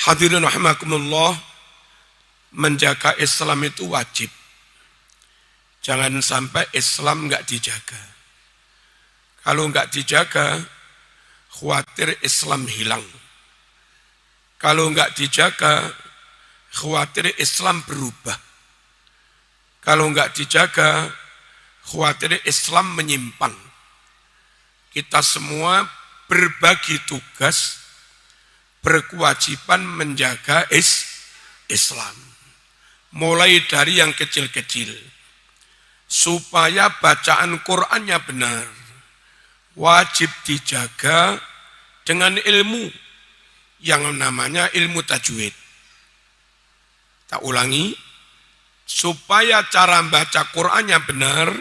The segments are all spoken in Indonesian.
Hadirin rahimakumullah, menjaga Islam itu wajib. Jangan sampai Islam enggak dijaga. Kalau enggak dijaga, khawatir Islam hilang. Kalau enggak dijaga, khawatir Islam berubah. Kalau enggak dijaga, khawatir Islam menyimpang. Kita semua berbagi tugas, berkewajiban menjaga Islam. Mulai dari yang kecil-kecil. Supaya bacaan Qur'annya benar. Wajib dijaga dengan ilmu yang namanya ilmu tajwid. Tak ulangi, supaya cara baca Qur'annya benar,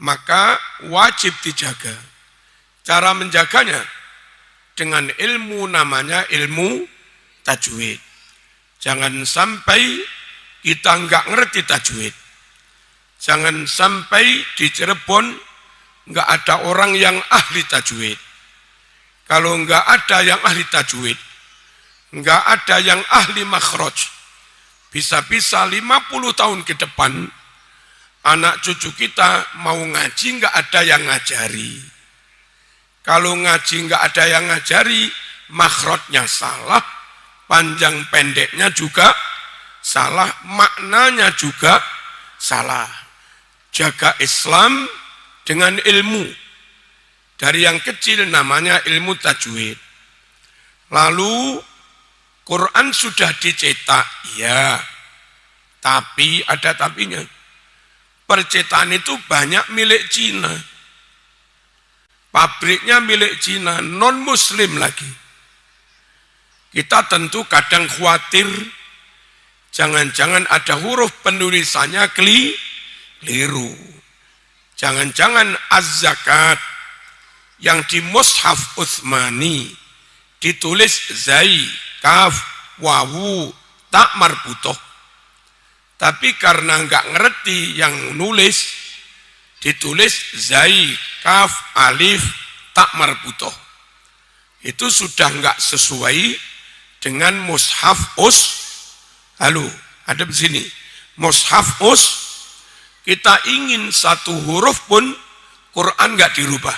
maka wajib dijaga. Cara menjaganya dengan ilmu namanya ilmu tajwid. Jangan sampai kita enggak ngerti tajwid. Jangan sampai di Cirebon enggak ada orang yang ahli tajwid. Kalau enggak ada yang ahli tajwid, enggak ada yang ahli makhraj, bisa-bisa 50 tahun ke depan, anak cucu kita mau ngaji enggak ada yang ngajari. Kalau ngaji enggak ada yang ngajari, makhrajnya salah, panjang pendeknya juga salah, maknanya juga salah. Jaga Islam dengan ilmu. Dari yang kecil namanya ilmu tajwid. Lalu Quran sudah dicetak, ya. Tapi ada tapinya. Percetakan itu banyak milik Cina. Pabriknya milik Cina, non-muslim lagi. Kita tentu kadang khawatir, jangan-jangan ada huruf penulisannya keliru. Jangan-jangan az-zakat yang di mushaf Utsmani ditulis zai, kaf, wawu, tak marbutoh. Tapi karena enggak ngerti yang nulis, ditulis zai, kaf, alif, tak marbutoh. Itu sudah enggak sesuai dengan mushaf Halo, ada di sini. Mushaf kita ingin satu huruf pun Quran enggak dirubah.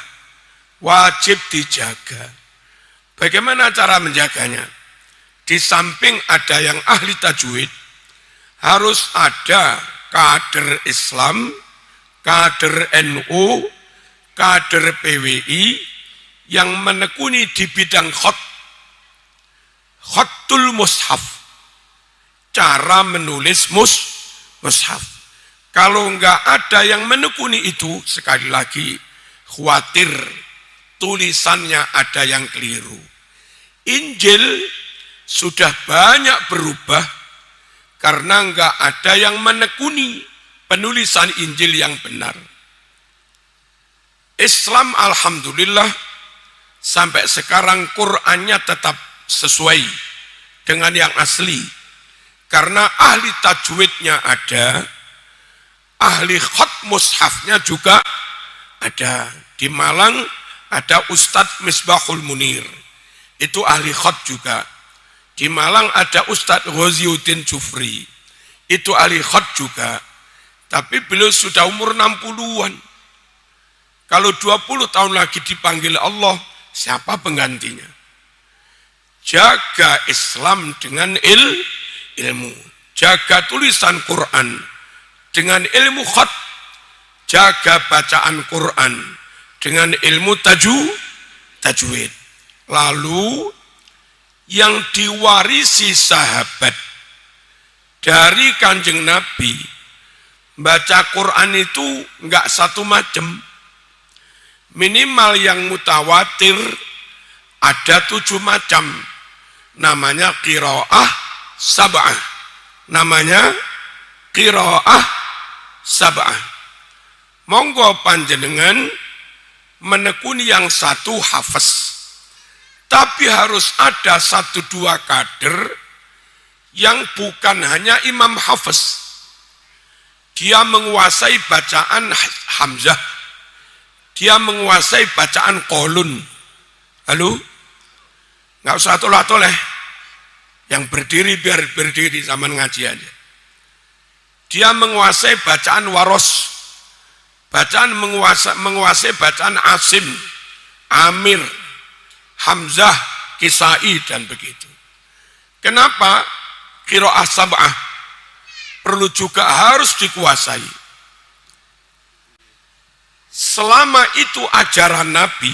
Wajib dijaga. Bagaimana cara menjaganya? Di samping ada yang ahli tajwid, harus ada kader Islam, kader NU, kader PWI yang menekuni di bidang khattul mushaf, cara menulis mushaf. Kalau enggak ada yang menekuni itu, sekali lagi khawatir tulisannya ada yang keliru. Injil sudah banyak berubah karena enggak ada yang menekuni penulisan Injil yang benar. Islam alhamdulillah sampai sekarang Qur'annya tetap sesuai dengan yang asli. Karena ahli tajwidnya ada, ahli khat mushafnya juga ada. Di Malang ada Ustadz Misbahul Munir, itu ahli khat juga. Di Malang ada Ustadz Ghaziuddin Jufri, itu ahli khat juga. Tapi beliau sudah umur 60-an. Kalau 20 tahun lagi dipanggil Allah, siapa penggantinya? Jaga Islam dengan ilmu. Jaga tulisan Quran dengan ilmu khat. Jaga bacaan Quran dengan ilmu tajwid. Lalu yang diwarisi sahabat dari Kanjeng Nabi, baca Quran itu enggak satu macam. Minimal yang mutawatir ada 7 macam. Namanya qiraah sab'ah. Namanya qiraah sab'ah. Monggo panjenengan menekuni yang satu hafaz. Tapi harus ada 1-2 kader yang bukan hanya imam hafaz. Dia menguasai bacaan Hamzah. Dia menguasai bacaan Qalun. Halo? Nggak usah toleh-toleh. Yang berdiri biar berdiri zaman ngaji aja. Dia menguasai bacaan waros, menguasai bacaan Asim, Amir, Hamzah, Kisai dan begitu. Kenapa? Qiraah sab'ah perlu juga harus dikuasai. Selama itu ajaran Nabi,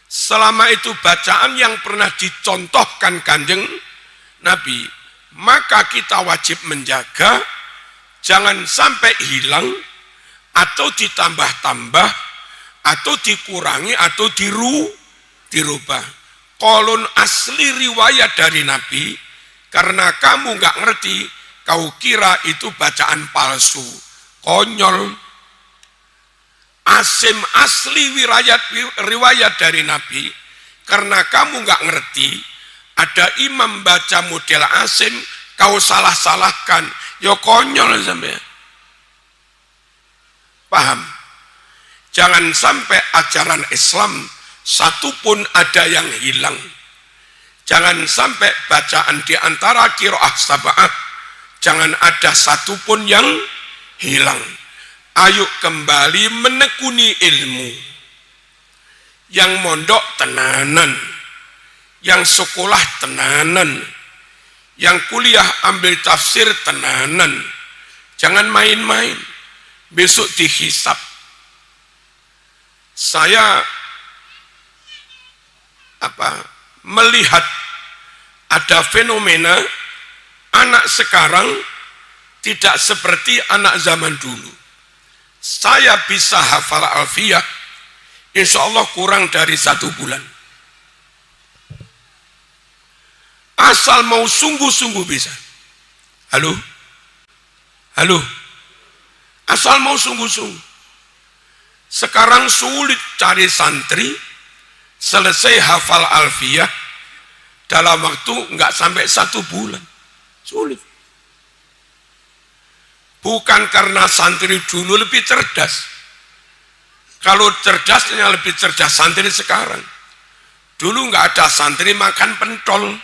selama itu bacaan yang pernah dicontohkan Kanjeng Nabi, maka kita wajib menjaga jangan sampai hilang atau ditambah-tambah atau dikurangi atau dirubah. Kolon asli riwayat dari Nabi, karena kamu nggak ngerti, kau kira itu bacaan palsu, konyol. Asim asli riwayat dari Nabi, karena kamu nggak ngerti, ada imam baca model Asim, kau salah-salahkan, ya konyol sampai. Paham? Jangan sampai ajaran Islam satupun ada yang hilang. Jangan sampai bacaan di antara qiraah sab'ah, jangan ada satupun yang hilang. Ayo kembali menekuni ilmu. Yang mondok tenanan, yang sekolah tenanan, yang kuliah ambil tafsir tenanan. Jangan main-main, besok dihisab. Saya melihat ada fenomena anak sekarang tidak seperti anak zaman dulu. Saya bisa hafal alfiyah, insya Allah kurang dari 1 bulan. Asal mau sungguh-sungguh bisa. Halo? Halo? Asal mau sungguh-sungguh. Sekarang sulit cari santri selesai hafal alfiyah dalam waktu nggak sampai 1 bulan. Sulit. Bukan karena santri dulu lebih cerdas. Kalau cerdasnya lebih cerdas santri sekarang. Dulu nggak ada santri makan pentol.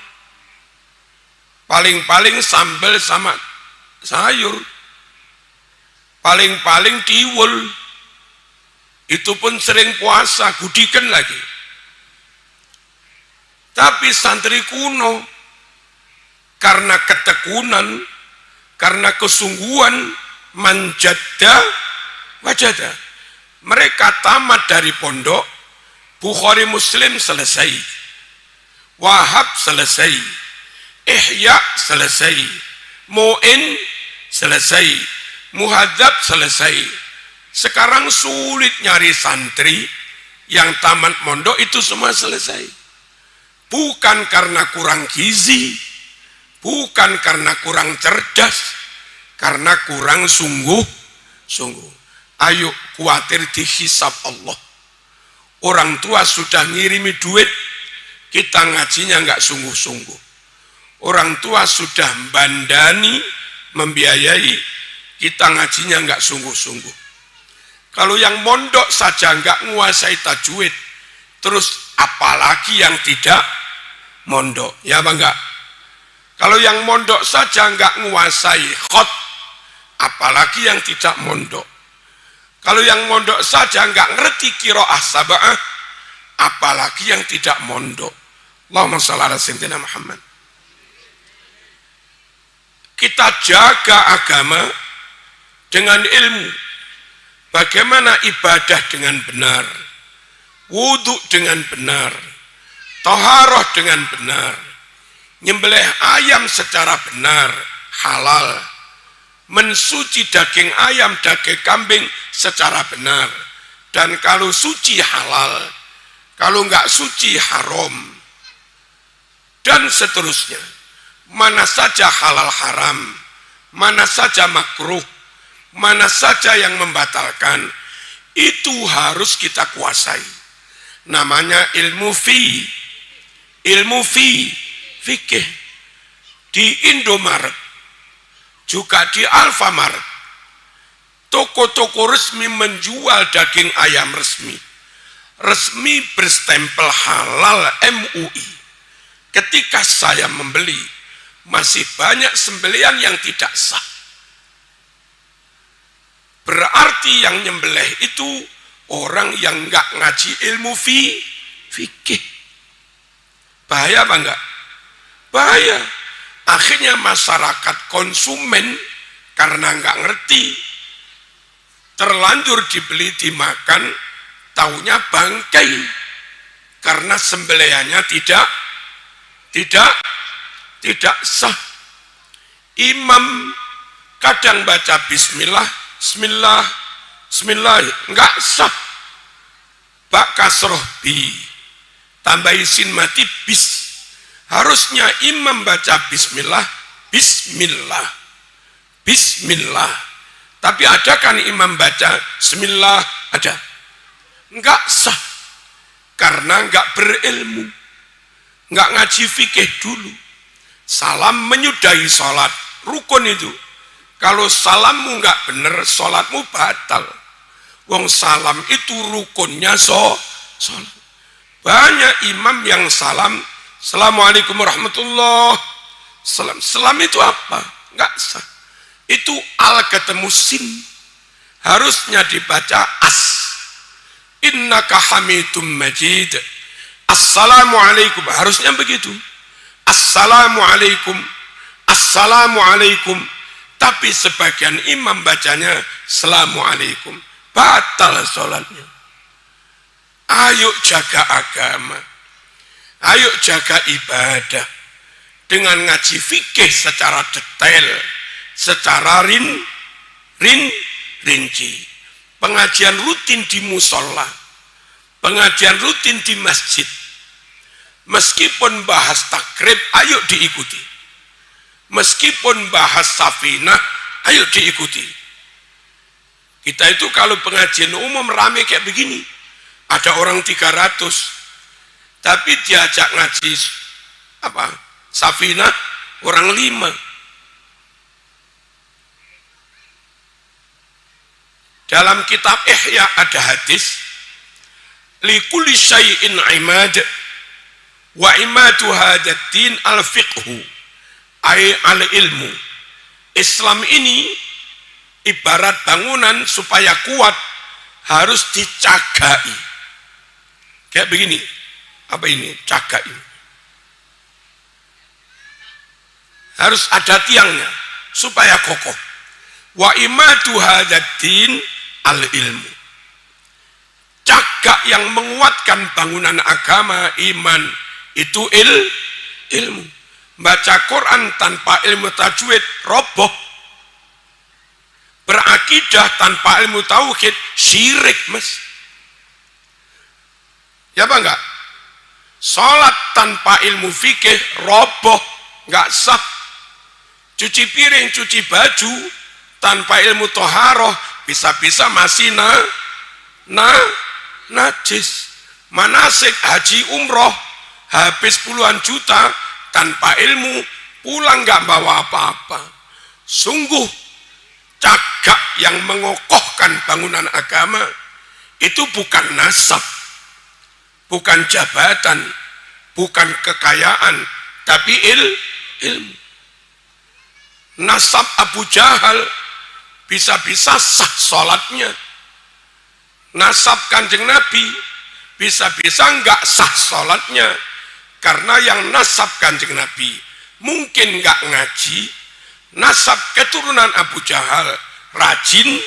Paling-paling sambal sama sayur. Paling-paling tiwul. Itu pun sering puasa, gudikan lagi. Tapi santri kuno, karena ketekunan, karena kesungguhan, manjadda wajada. Mereka tamat dari pondok, Bukhari Muslim selesai, Wahab selesai, Ihya selesai, Mu'in selesai, Muhadzab selesai. Sekarang sulit nyari santri yang tamat pondok itu semua selesai. Bukan karena kurang gizi, bukan karena kurang cerdas, karena kurang sungguh-sungguh. Ayo khawatir dihisab Allah. Orang tua sudah ngirimi duit, kita ngajinya nggak sungguh-sungguh. Orang tua sudah bandani, membiayai, kita ngajinya nggak sungguh-sungguh. Kalau yang mondok saja nggak menguasai tajwid, terus apalagi yang tidak mondok, ya apa enggak? Kalau yang mondok saja nggak menguasai khot, apalagi yang tidak mondok. Kalau yang mondok saja nggak ngerti qiraah sab'ah, apalagi yang tidak mondok. Allahumma shalli ala sayyidina Muhammad. Kita jaga agama dengan ilmu. Bagaimana ibadah dengan benar, wudhu dengan benar, taharah dengan benar, nyembelih ayam secara benar, halal, mensuci daging ayam, daging kambing secara benar, dan kalau suci halal, kalau enggak suci haram, dan seterusnya. Mana saja halal haram, mana saja makruh, mana saja yang membatalkan, itu harus kita kuasai. Namanya ilmu fikih. Di Indomaret, juga di Alfamart, toko-toko resmi menjual daging ayam resmi berstempel halal MUI. Ketika saya membeli, masih banyak sembelihan yang tidak sah. Berarti yang nyembelih itu orang yang nggak ngaji ilmu fikih. Bahaya apa enggak? Bahaya. Akhirnya masyarakat konsumen karena nggak ngerti, terlanjur dibeli dimakan, taunya bangkai karena sembelihannya tidak sah. Imam kadang baca bismillah enggak sah. Bak kasroh bi tambahi sin mati bis. Harusnya imam baca bismillah. Tapi ada kan imam baca bismillah? Ada. Enggak sah. Karena enggak berilmu. Enggak ngaji fikih dulu. Salam menyudahi sholat. Rukun itu. Kalau salammu enggak benar, sholatmu batal. Wong salam itu rukunnya sholat. Banyak imam yang salam, Assalamualaikum warahmatullahi wabarakatuh. Salam itu apa? Enggak sah. Itu al ketemu sin. Harusnya dibaca as. Innaka hamidum majid. Assalamualaikum. Harusnya begitu. Assalamualaikum. Assalamualaikum. Tapi sebagian imam bacanya Assalamualaikum. Batal sholatnya. Ayo jaga agama. Ayo jaga ibadah. Dengan ngaji fikih secara detail. Secara rinci. Pengajian rutin di musola. Pengajian rutin di masjid. Meskipun bahas takrib, ayo diikuti. Meskipun bahas safinah, ayo diikuti. Kita itu kalau pengajian umum rame kayak begini, ada orang 300, tapi diajak ngaji safinah orang 5. Dalam kitab Ihya ada hadis, likulli syai'in imad wa imadu hadzal din al-fiqhu ay al-ilmu. Islam ini ibarat bangunan, supaya kuat harus dicagai. Kayak begini. Apa ini? Cagai. Harus ada tiangnya supaya kokoh. Wa imadu hadzal din al-ilmu. Cagak yang menguatkan bangunan agama, iman, itu ilmu. Baca Quran tanpa ilmu tajwid roboh. Berakidah tanpa ilmu tauhid syirik, Mas. Ya apa enggak? Salat tanpa ilmu fikih roboh, enggak sah. Cuci piring, cuci baju tanpa ilmu toharoh bisa-bisa masih najis. Manasik haji umroh habis puluhan juta tanpa ilmu, pulang nggak bawa apa-apa. Sungguh cagak yang mengokohkan bangunan agama itu bukan nasab, bukan jabatan, bukan kekayaan, tapi ilmu. Nasab Abu Jahal bisa-bisa sah sholatnya. Nasab Kanjeng Nabi bisa-bisa enggak sah sholatnya. Karena yang nasab Kanjeng Nabi mungkin enggak ngaji. Nasab keturunan Abu Jahal rajin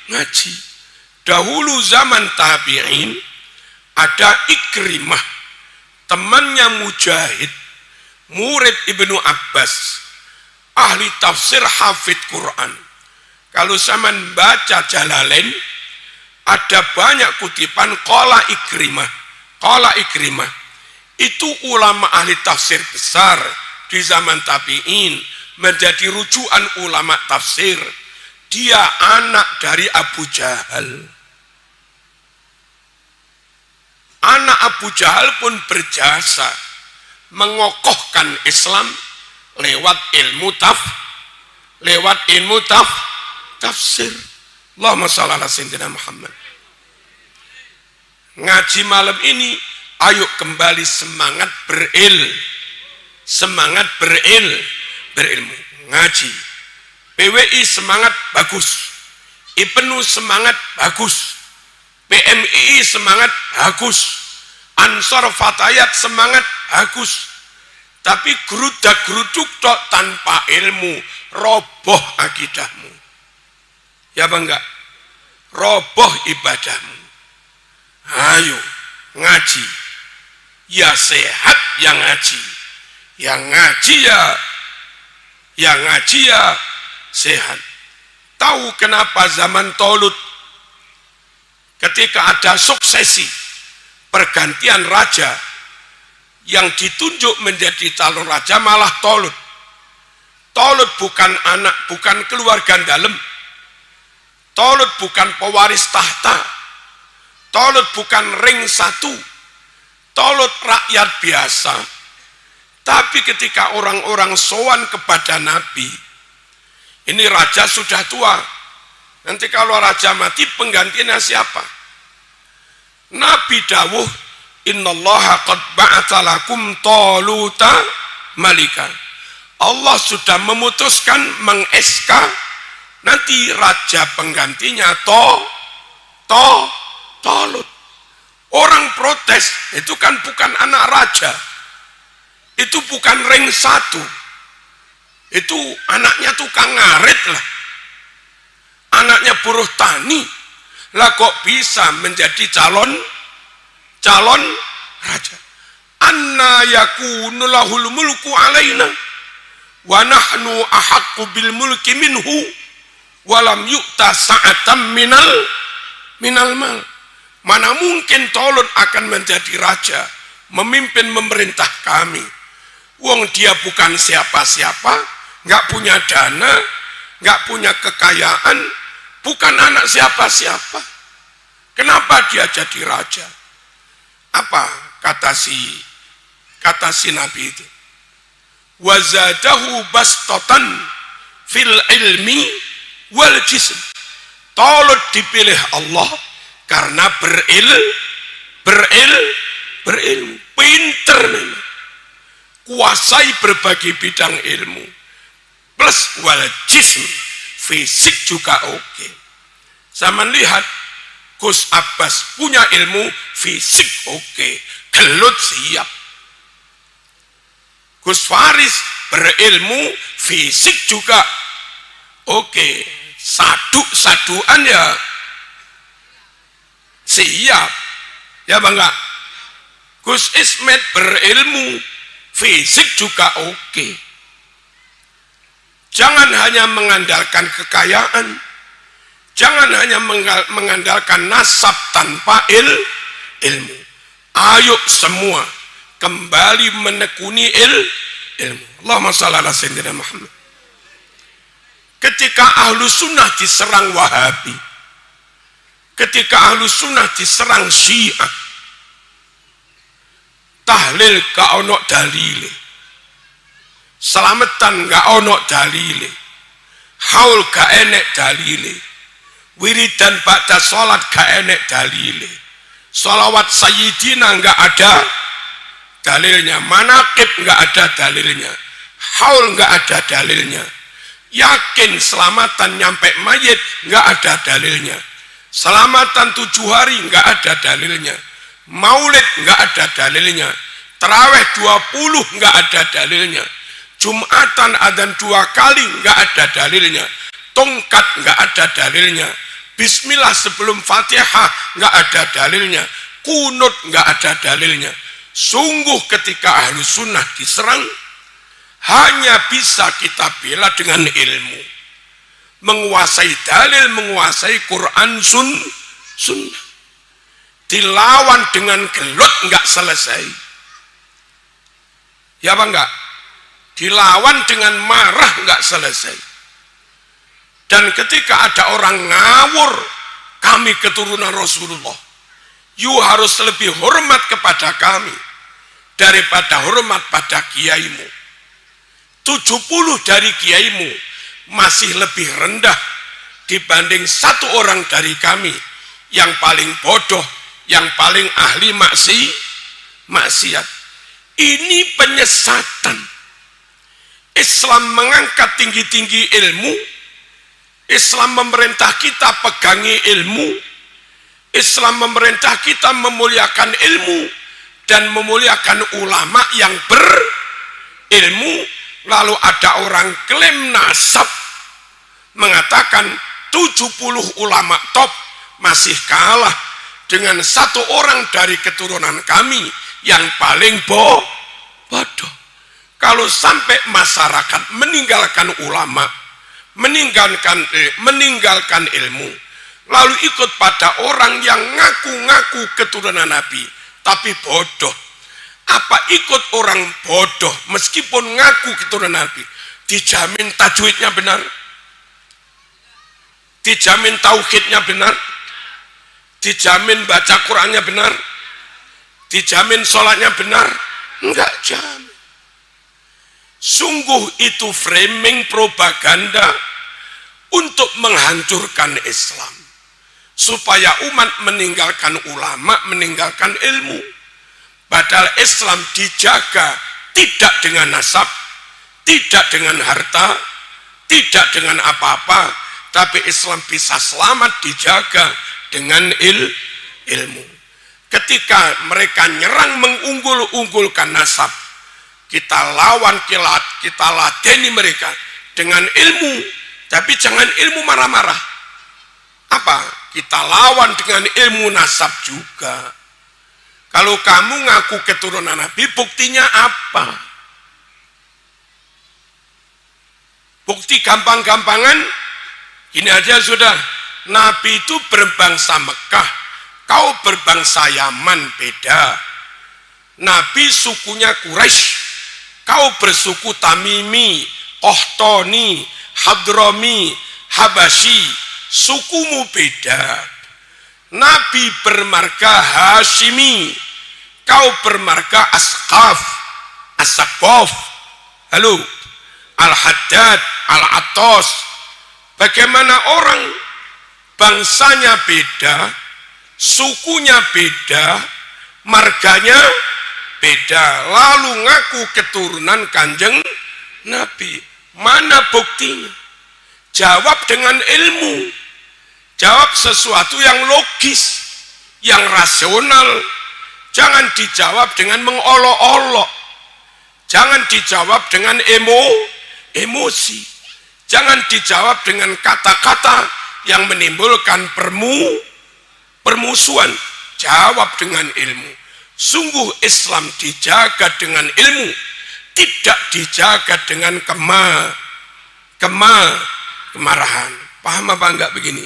ngaji. Dahulu zaman tabi'in ada Ikrimah, temannya Mujahid, murid Ibnu Abbas, ahli tafsir, hafid Quran. Kalau zaman baca Jalalain, ada banyak kutipan qala Ikrimah. Itu ulama ahli tafsir besar di zaman tabi'in, menjadi rujukan ulama tafsir. Dia anak dari Abu Jahal. Anak Abu Jahal pun berjasa mengokohkan Islam lewat ilmu tafsir. Allahumma shalli ala sayyidina Muhammad. Ngaji malam ini, ayo kembali semangat semangat berilmu, ngaji. PWI semangat bagus, IPNU semangat bagus, PMII semangat bagus, Ansor Fatayat semangat bagus. Tapi gerudak-geruduk tok tanpa ilmu, roboh akidahmu. Ya apa enggak? Roboh ibadahmu. Ayo ngaji. Ya sehat yang ngaji. Yang ngaji ya sehat. Tahu kenapa zaman Tolut ketika ada suksesi pergantian raja yang ditunjuk menjadi calon raja malah Tolut. Tolut bukan anak, bukan keluarga dalam. Tolut bukan pewaris tahta. Tolut bukan ring satu. Tolut rakyat biasa. Tapi ketika orang-orang sowan kepada Nabi, ini raja sudah tua. Nanti kalau raja mati penggantinya siapa? Nabi dawuh, innallaha qad ba'atsa lakum Taluta malika. Allah sudah memutuskan meng-SK nanti raja penggantinya Tolut. Orang protes, itu kan bukan anak raja. Itu bukan ring satu. Itu anaknya tukang ngarit lah. Anaknya buruh tani. Lah kok bisa menjadi calon raja? Anna yakunu lahul mulku alaina wa nahnu ahaqqu bil mulki minhu wa lam yu'ta sa'atan minal mal. Mana mungkin Tolut akan menjadi raja, memimpin memerintah kami. Wong dia bukan siapa-siapa, nggak punya dana, nggak punya kekayaan, bukan anak siapa-siapa. Kenapa dia jadi raja? Apa kata si Nabi itu? Wazadahu bastatan fil ilmi wal jism. Tolut dipilih Allah karena berilmu, pinter memang. Kuasai berbagai bidang ilmu. Plus wal jism, fisik juga oke. Saya melihat Gus Abbas punya ilmu, fisik oke, gelut siap. Gus Faris berilmu, fisik juga oke. Sadu-saduan ya siap. Ya bangga. Gus Ismet berilmu, fisik juga oke. Jangan hanya mengandalkan kekayaan, jangan hanya mengandalkan nasab tanpa ilmu. Ayo semua kembali menekuni ilmu. Allahumma shalli ala sayyidina Muhammad. Ketika ahlu sunnah diserang Wahabi, ketika ahlu sunnah diserang Syiah, tahlil gak ono dalile, selamatan gak ono dalile, haul gak enek dalile, wiridan ba'da sholat gak enek dalile, sholawat sayyidina gak ada dalilnya, manaqib gak ada dalilnya, haul gak ada dalilnya, yakin selamatan nyampe mayit gak ada dalilnya, selamatan 7 hari gak ada dalilnya, maulid nggak ada dalilnya, taraweh 20 nggak ada dalilnya, jumatan adzan 2 kali nggak ada dalilnya, tongkat nggak ada dalilnya, bismillah sebelum fatihah nggak ada dalilnya, kunut nggak ada dalilnya. Sungguh ketika ahlu sunnah diserang, hanya bisa kita bela dengan ilmu, menguasai dalil, menguasai Quran sunnah. Dilawan dengan gelut nggak selesai. Ya apa enggak? Dilawan dengan marah nggak selesai. Dan ketika ada orang ngawur, kami keturunan Rasulullah, you harus lebih hormat kepada kami daripada hormat pada kiaimu. 70 dari kiaimu masih lebih rendah dibanding 1 orang dari kami yang paling bodoh, yang paling ahli maksiat. Ini penyesatan. Islam mengangkat tinggi-tinggi ilmu. Islam memerintah kita pegangi ilmu. Islam memerintah kita memuliakan ilmu dan memuliakan ulama yang berilmu. Lalu ada orang klaim nasab mengatakan 70 ulama top masih kalah dengan satu orang dari keturunan kami yang paling bodoh. Kalau sampai masyarakat meninggalkan ulama, meninggalkan ilmu, lalu ikut pada orang yang ngaku-ngaku keturunan Nabi tapi bodoh. Apa ikut orang bodoh meskipun ngaku keturunan Nabi dijamin tajwidnya benar, dijamin tauhidnya benar, dijamin baca Qurannya benar, dijamin sholatnya benar? Enggak jamin. Sungguh itu framing propaganda untuk menghancurkan Islam, supaya umat meninggalkan ulama, meninggalkan ilmu. Padahal Islam dijaga tidak dengan nasab, tidak dengan harta, tidak dengan apa-apa, tapi Islam bisa selamat dijaga dengan ilmu. Ketika mereka nyerang mengunggul-unggulkan nasab, kita lawan kilat, kita ladeni mereka dengan ilmu, tapi jangan ilmu marah-marah. Apa? Kita lawan dengan ilmu nasab juga. Kalau kamu ngaku keturunan Nabi, buktinya apa? Bukti gampang-gampangan, ini aja sudah. Nabi itu berbangsa Mekah, kau berbangsa Yaman, beda. Nabi sukunya Quraisy, kau bersuku Tamimi, Qahtani, Hadrami, Habasyi, sukumu beda. Nabi bermarga Hashimi, kau bermarga Asqaf, As-Saqaf, halo, Al-Haddad, Al-Attas. Bagaimana orang bangsanya beda, sukunya beda, marganya beda, lalu ngaku keturunan Kanjeng Nabi? Mana buktinya? Jawab dengan ilmu. Jawab sesuatu yang logis, yang rasional. Jangan dijawab dengan mengolok-olok. Jangan dijawab dengan emosi. Jangan dijawab dengan kata-kata yang menimbulkan permusuhan. Jawab dengan ilmu. Sungguh Islam dijaga dengan ilmu, tidak dijaga dengan kemarahan. Paham apa enggak begini?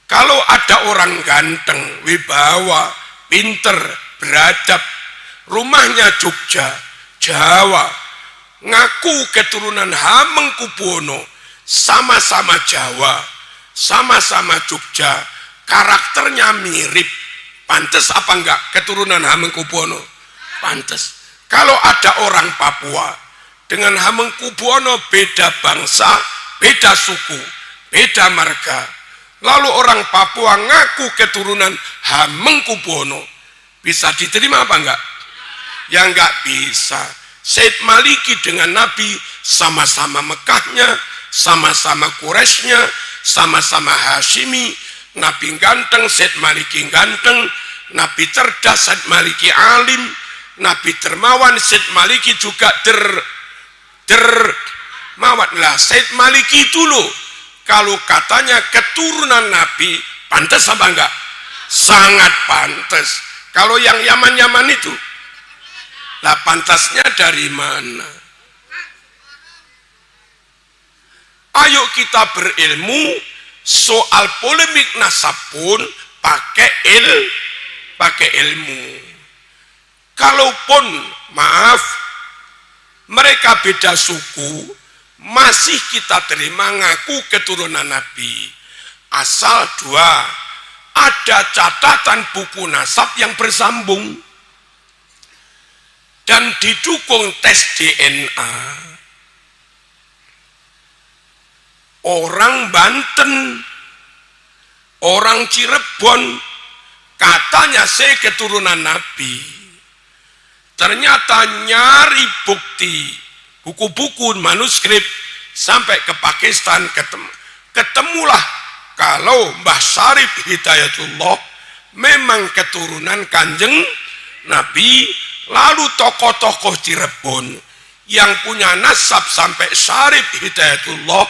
Kalau ada orang ganteng, wibawa, pinter, beradab, rumahnya Jogja, Jawa, ngaku keturunan Hamengkubuwono, sama-sama Jawa, sama-sama Jogja, karakternya mirip, pantas apa enggak keturunan Hamengkubuwono? Pantas. Kalau ada orang Papua dengan Hamengkubuwono, beda bangsa, beda suku, beda marga, lalu orang Papua ngaku keturunan Hamengkubuwono, bisa diterima apa enggak? Ya enggak bisa. Said Maliki dengan Nabi sama-sama Mekahnya, sama-sama Quraisynya, sama-sama Hashimi. Nabi ganteng, Said Maliki ganteng. Nabi cerdas, Said Maliki alim. Nabi dermawan, Said Maliki juga dermawan. Lah Said Maliki itu loh, kalau katanya keturunan Nabi, pantas apa enggak? Sangat pantas. Kalau yang Yaman-Yaman itu, lah pantasnya dari mana? Ayo kita berilmu, soal polemik nasab pun pakai ilmu. Kalaupun, maaf, mereka beda suku, masih kita terima ngaku keturunan Nabi. Asal dua, ada catatan buku nasab yang bersambung dan didukung tes DNA. Orang Banten, orang Cirebon, katanya saya keturunan Nabi. Ternyata nyari bukti buku-buku manuskrip sampai ke Pakistan, ketemulah kalau Mbah Syarif Hidayatullah memang keturunan Kanjeng Nabi. Lalu tokoh-tokoh Cirebon yang punya nasab sampai Syarif Hidayatullah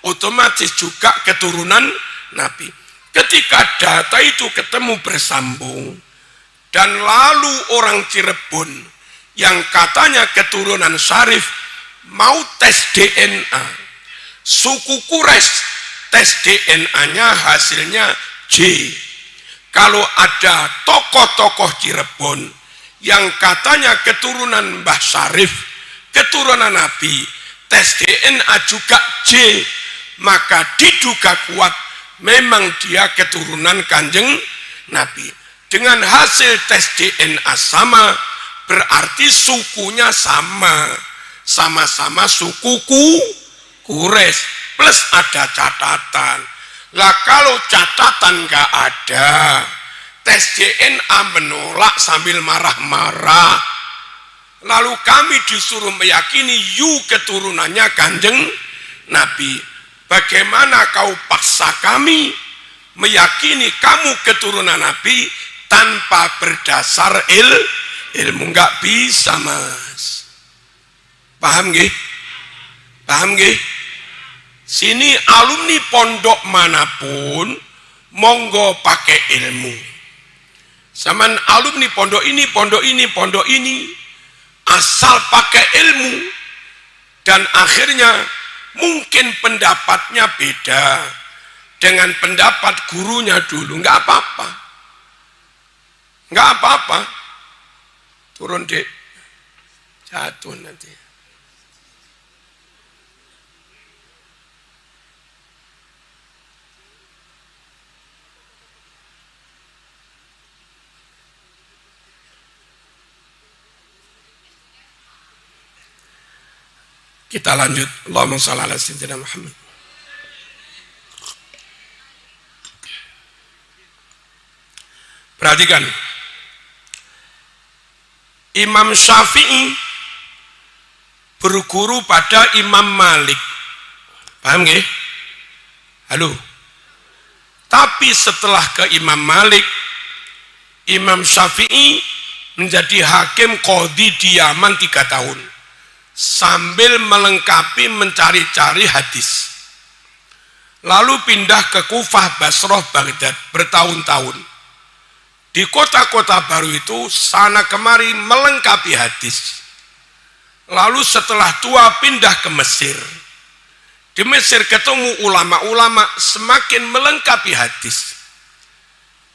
otomatis juga keturunan Nabi. Ketika data itu ketemu bersambung, dan lalu orang Cirebon yang katanya keturunan Syarif mau tes DNA, suku Quraisy tes DNA-nya hasilnya J. Kalau ada tokoh-tokoh Cirebon yang katanya keturunan Mbah Syarif, keturunan Nabi, tes DNA juga J, maka diduga kuat memang dia keturunan Kanjeng Nabi. Dengan hasil tes DNA sama, berarti sukunya sama, sama-sama suku Quraisy, plus ada catatan. Lah kalau catatan nggak ada, tes DNA menolak sambil marah-marah. Lalu kami disuruh meyakini keturunannya Kanjeng Nabi. Bagaimana kau paksa kami meyakini kamu keturunan Nabi tanpa berdasar ilmu? Nggak bisa, Mas. Paham nggih? Paham nggih? Sini alumni pondok manapun monggo pakai ilmu. Zaman alumni pondok ini, pondok ini, pondok ini, asal pakai ilmu, dan akhirnya mungkin pendapatnya beda dengan pendapat gurunya dulu, nggak apa-apa, nggak apa-apa. Turun dek, jatuh nanti. Kita lanjut. Allahumma shalli ala sayyidina Muhammad. Perhatikan. Imam Syafi'i berguru pada Imam Malik. Paham nggih? Halo. Tapi setelah ke Imam Malik, Imam Syafi'i menjadi hakim qadhi di Yaman 3 tahun. Sambil melengkapi mencari-cari hadis. Lalu pindah ke Kufah, Basrah, Baghdad bertahun-tahun. Di kota-kota baru itu sana kemari melengkapi hadis. Lalu setelah tua pindah ke Mesir. Di Mesir ketemu ulama-ulama semakin melengkapi hadis.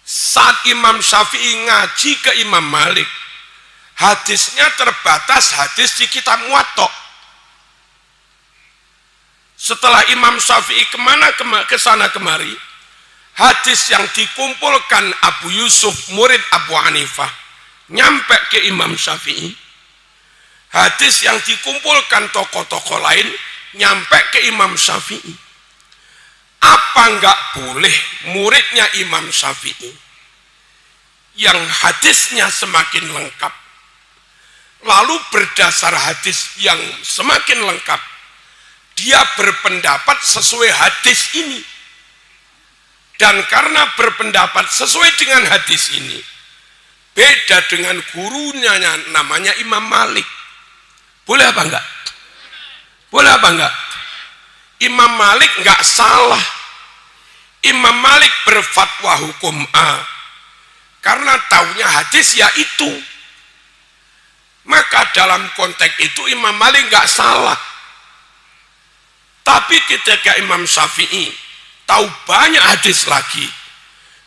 Saat Imam Syafi'i ngaji ke Imam Malik, hadisnya terbatas hadis di kitab Muwatta. Setelah Imam Syafi'i ke sana kemari, hadis yang dikumpulkan Abu Yusuf, murid Abu Hanifah, nyampe ke Imam Syafi'i. Hadis yang dikumpulkan tokoh-tokoh lain, nyampe ke Imam Syafi'i. Apa enggak boleh muridnya Imam Syafi'i yang hadisnya semakin lengkap, lalu berdasar hadis yang semakin lengkap, dia berpendapat sesuai hadis ini. Dan karena berpendapat sesuai dengan hadis ini, beda dengan gurunya namanya Imam Malik. Boleh apa enggak? Boleh apa enggak? Imam Malik enggak salah. Imam Malik berfatwa hukum A. Karena taunya hadis ya itu. Maka dalam konteks itu Imam Malik enggak salah. Tapi ketika Imam Syafi'i tahu banyak hadis lagi,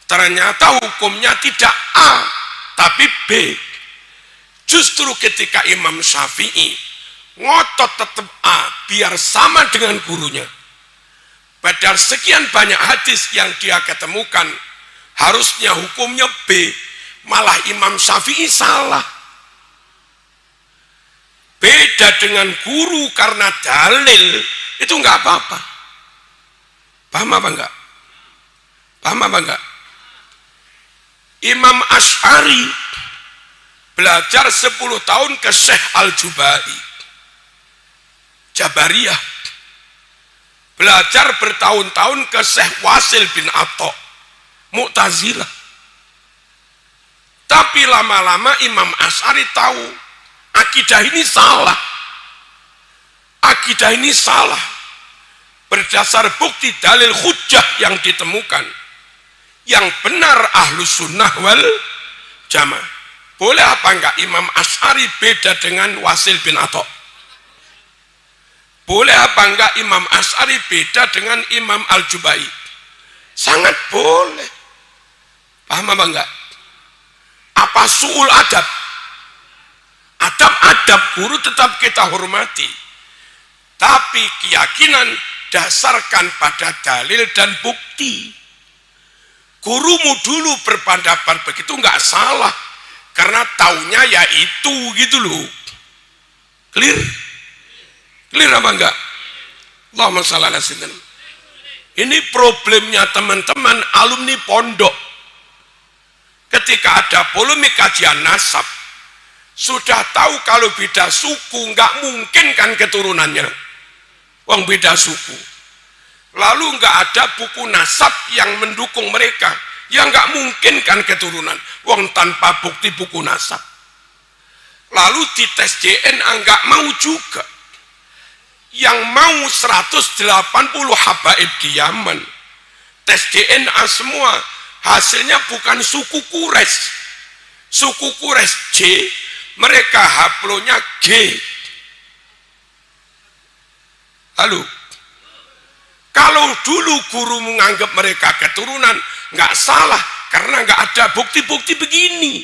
ternyata hukumnya tidak A, tapi B. Justru ketika Imam Syafi'i ngotot tetap A, biar sama dengan gurunya. Padahal sekian banyak hadis yang dia ketemukan, harusnya hukumnya B, malah Imam Syafi'i salah. Beda dengan guru karena dalil, itu enggak apa-apa. Paham apa enggak? Paham apa enggak? Imam Asy'ari belajar 10 tahun ke Syekh Al-Jubai. Jabariyah. Belajar bertahun-tahun ke Syekh Wasil bin Atta, Mu'tazilah. Tapi lama-lama Imam Asy'ari tahu akidah ini salah. Akidah ini salah. Berdasar bukti dalil hujjah yang ditemukan. Yang benar Ahlus Sunnah wal Jamaah. Boleh apa enggak Imam Asy'ari beda dengan Wasil bin Atta? Boleh apa enggak Imam Asy'ari beda dengan Imam Al-Jubai? Sangat boleh. Paham apa enggak? Apa su'ul adab? Adab-adab guru tetap kita hormati. Tapi keyakinan dasarkan pada dalil dan bukti. Gurumu dulu berpendapat begitu enggak salah. Karena taunya ya itu gitu loh. Clear? Clear apa enggak? Allahumma shalli ala sayyidina. Ini problemnya teman-teman alumni pondok. Ketika ada polemik kajian nasab, sudah tahu kalau beda suku nggak mungkin kan keturunannya. Wong beda suku. Lalu nggak ada buku nasab yang mendukung mereka. Ya nggak mungkin kan keturunan. Wong tanpa bukti buku nasab. Lalu di tes DNA nggak mau juga. Yang mau 180 habaib di Yaman. Tes DNA semua. Hasilnya bukan suku Quraisy. Suku Quraisy J, mereka haplonya G. Halo. Kalau dulu guru menganggap mereka keturunan, nggak salah karena nggak ada bukti-bukti begini.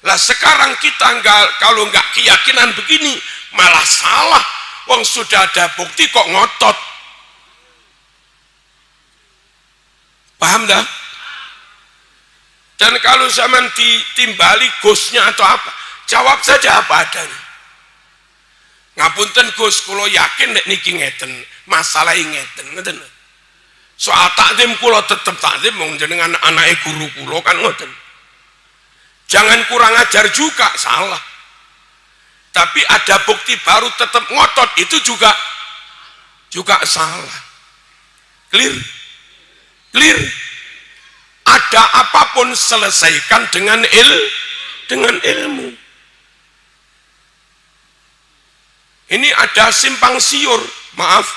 Lah sekarang kita kalau nggak keyakinan begini malah salah. Wong sudah ada bukti kok ngotot. Paham dah? Dan kalau zaman ditimbali gosnya atau apa, jawab saja apa adanya. Ngapunten Gus, kula yakin nek niki ngeten, masalah ngeten, ngeten. Soal takdim kula tetep takdim wong jenengan anake guru kula kan ngoten. Jangan kurang ajar juga, salah. Tapi ada bukti baru tetap ngotot itu juga salah. Clear? Clear? Ada apapun selesaikan dengan ilmu. Ini ada simpang siur, maaf.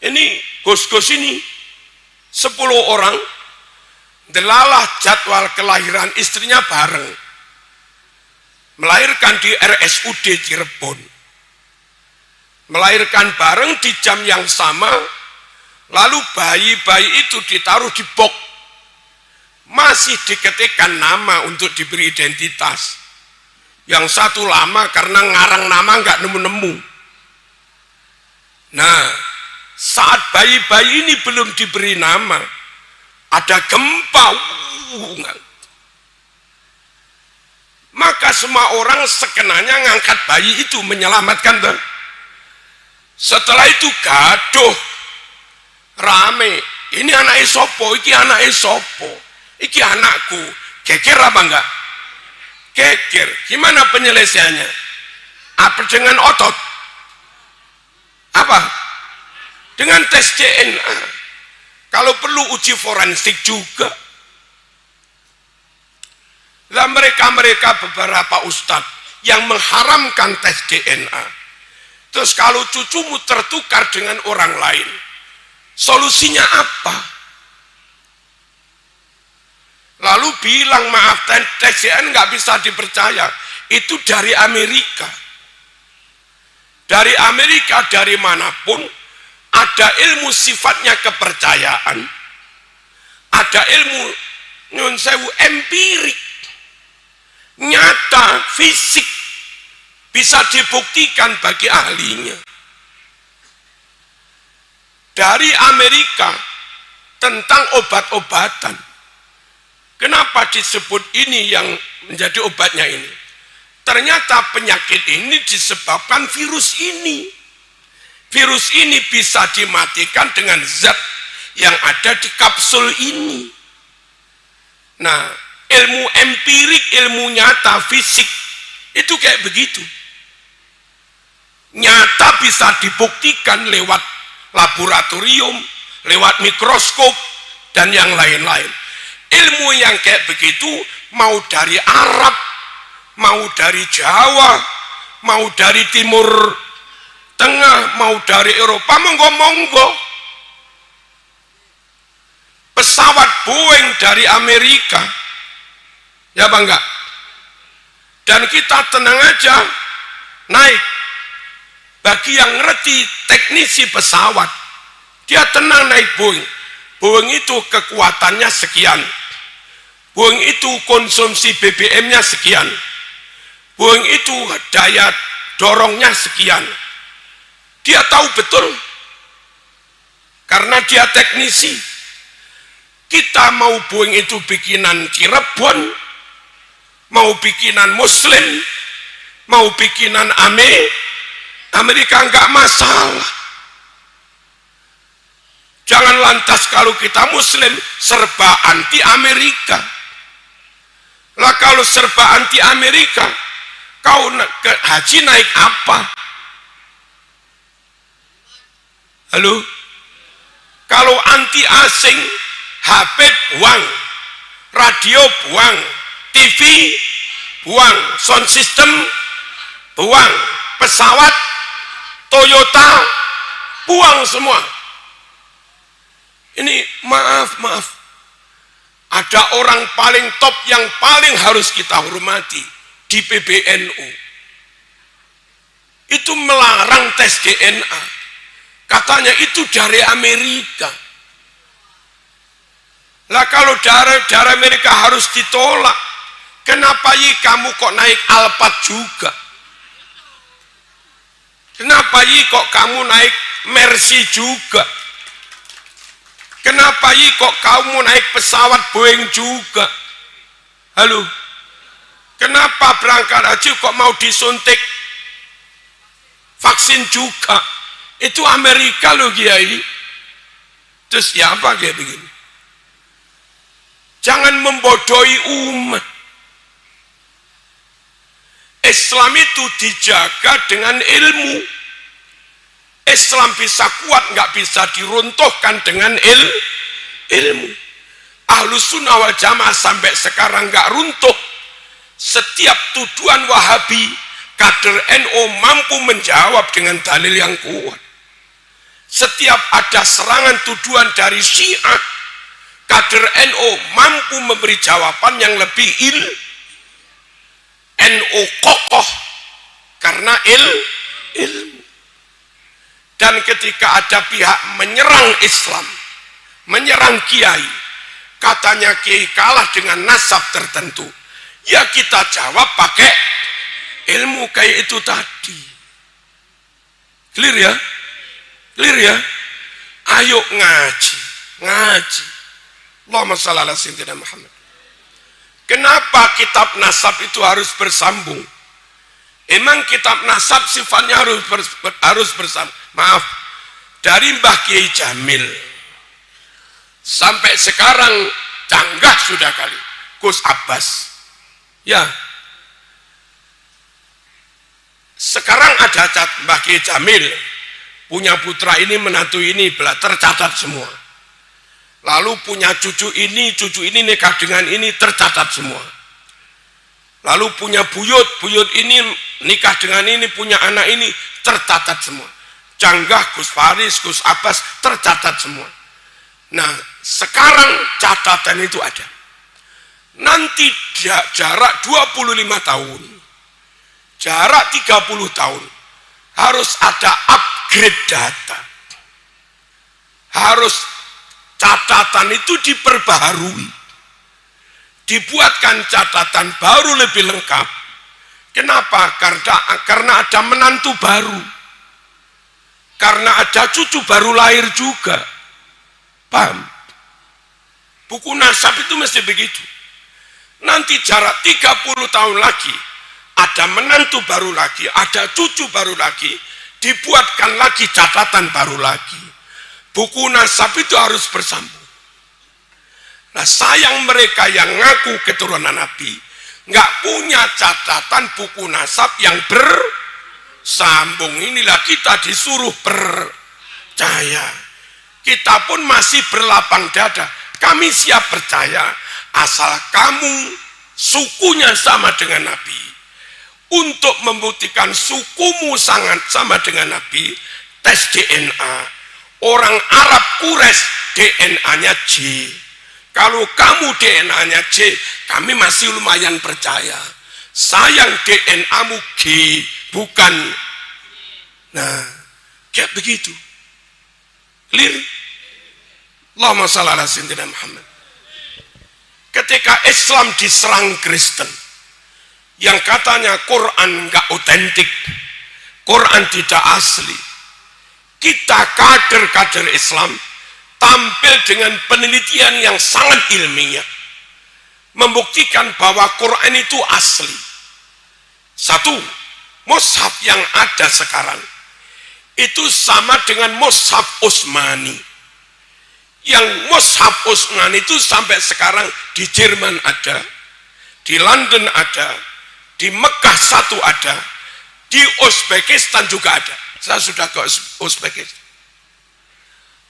Ini Gus-gus ini 10 orang delalah jadwal kelahiran istrinya bareng. Melahirkan di RSUD Cirebon. Melahirkan bareng di jam yang sama. Lalu bayi-bayi itu ditaruh di box. Masih diketikkan nama untuk diberi identitas. Yang satu lama karena ngarang nama nggak nemu-nemu. Nah, saat bayi-bayi ini belum diberi nama, ada gempa. Maka semua orang sekenanya ngangkat bayi itu menyelamatkan. Setelah itu gaduh. Rame, ini anak sopo, iki anak sopo, iki anakku, geger apa enggak? Geger. Gimana penyelesaiannya? Apa dengan otot? Apa? Dengan tes DNA. Kalau perlu uji forensik juga. Lah mereka beberapa ustadz yang mengharamkan tes DNA. Terus kalau cucumu tertukar dengan orang lain, solusinya apa? Lalu bilang maaf, tes DNA nggak bisa dipercaya. Itu dari Amerika. Dari Amerika, dari manapun, ada ilmu sifatnya kepercayaan. Ada ilmu nyun sewu empirik. Nyata, fisik. Bisa dibuktikan bagi ahlinya. Dari Amerika tentang obat-obatan. Kenapa disebut ini yang menjadi obatnya ini? Ternyata penyakit ini disebabkan virus ini. Virus ini bisa dimatikan dengan zat yang ada di kapsul ini. Nah, ilmu empirik, ilmu nyata, fisik, itu kayak begitu. nyata bisa dibuktikan lewat laboratorium, lewat mikroskop, dan yang lain-lain. Ilmu yang kayak begitu mau dari Arab, mau dari Jawa, mau dari Timur Tengah, mau dari Eropa, monggo-monggo. Pesawat Boeing dari Amerika, ya bangga. Dan kita tenang aja, naik. Bagi yang ngerti teknisi pesawat, dia tenang naik Boeing. Boeing itu kekuatannya sekian. Boeing itu konsumsi BBM-nya sekian. Boeing itu daya dorongnya sekian. Dia tahu betul. Karena dia teknisi. Kita mau Boeing itu bikinan Cirebon, mau bikinan Muslim, mau bikinan Amerika enggak masalah. Jangan lantas kalau kita Muslim serba anti Amerika. Lah kalau serba anti Amerika, kau ke haji naik apa? Halo? Kalau anti asing, HP buang, radio buang, TV buang, sound system buang, pesawat Toyota buang semua. Ini maaf, ada orang paling top yang paling harus kita hormati di PBNU. Itu melarang tes DNA. Katanya itu dari Amerika. Lah kalau dari Amerika harus ditolak, kenapa kamu kok naik Alphard juga? Kenapa kok kamu naik Mercy juga? Kenapa kok kamu naik pesawat Boeing juga? Halo? Kenapa berangkat haji kok mau disuntik vaksin juga? Itu Amerika loh Kiai. Terus ya apa kayak begini? Jangan membodohi umat. Islam itu dijaga dengan ilmu. Islam bisa kuat, nggak bisa diruntuhkan dengan ilmu. Ahlus Sunnah wal Jamaah sampai sekarang nggak runtuh. Setiap tuduhan Wahabi, kader NU mampu menjawab dengan dalil yang kuat. Setiap ada serangan tuduhan dari Syiah, kader NU mampu memberi jawaban yang lebih NU kokoh karena ilmu. Dan ketika ada pihak menyerang Islam, menyerang kiai, katanya kiai kalah dengan nasab tertentu, ya kita jawab pakai ilmu kayak itu tadi. Clear ya? Clear ya? Ayo ngaji. Allahumma shalli ala sayyidina Muhammad. Kenapa kitab nasab itu harus bersambung? Emang kitab nasab sifatnya harus bersambung. Maaf, dari Mbah Kiai Jamil sampai sekarang canggah sudah kali Gus Abbas. Ya. Sekarang ada Mbah Kiai Jamil punya putra ini, menantu ini, tercatat semua. Lalu punya cucu ini nikah dengan ini, tercatat semua. Lalu punya buyut ini nikah dengan ini, punya anak ini, tercatat semua. Canggah, Gus Faris, Gus Abbas, tercatat semua. Nah, sekarang catatan itu ada. Nanti jarak 25 tahun, jarak 30 tahun, harus ada upgrade data. Harus catatan itu diperbaharui. Dibuatkan catatan baru lebih lengkap. Kenapa? Karena ada menantu baru. Karena ada cucu baru lahir juga. Paham? Buku nasab itu mesti begitu. Nanti jarak 30 tahun lagi, ada menantu baru lagi, ada cucu baru lagi, dibuatkan lagi catatan baru lagi. Buku nasab itu harus bersambung. Nah, sayang mereka yang ngaku keturunan Nabi, nggak punya catatan buku nasab yang sambung. Inilah kita disuruh percaya. Kita pun masih berlapang dada. Kami siap percaya asal kamu sukunya sama dengan Nabi. Untuk membuktikan sukumu sangat sama dengan Nabi, tes DNA. Orang Arab Quraisy DNA-nya J. Kalau kamu DNA-nya J, kami masih lumayan percaya. Sayang DNA-mu G, bukan. Nah, kayak begitu. Clear? Allahumma shalli ala sayyidina Muhammad. Ketika Islam diserang Kristen, yang katanya Quran enggak otentik, Quran tidak asli, kita kader-kader Islam tampil dengan penelitian yang sangat ilmiah, membuktikan bahwa Quran itu asli. Satu, mushaf yang ada sekarang itu sama dengan mushaf Utsmani. Yang mushaf Utsmani itu sampai sekarang di Jerman ada, di London ada, di Mekah satu ada, di Uzbekistan juga ada. Saya sudah ke Uzbekistan.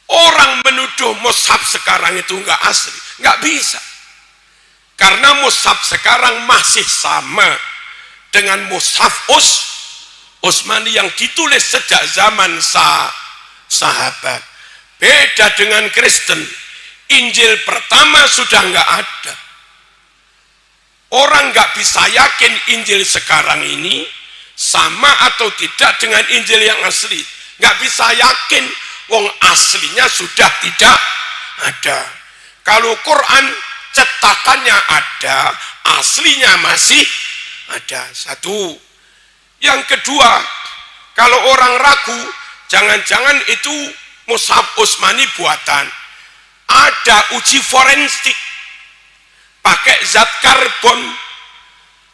Orang menuduh mushaf sekarang itu enggak asli, enggak bisa. Karena mushaf sekarang masih sama dengan mushaf Utsmani yang ditulis sejak zaman sahabat. Beda dengan Kristen, Injil pertama sudah enggak ada. Orang enggak bisa yakin Injil sekarang ini sama atau tidak dengan Injil yang asli. Enggak bisa yakin, wong aslinya sudah tidak ada. Kalau Quran cetakannya ada, aslinya masih ada. Satu. Yang kedua, kalau orang ragu, jangan-jangan itu mushaf Utsmani buatan. Ada uji forensik pakai zat karbon.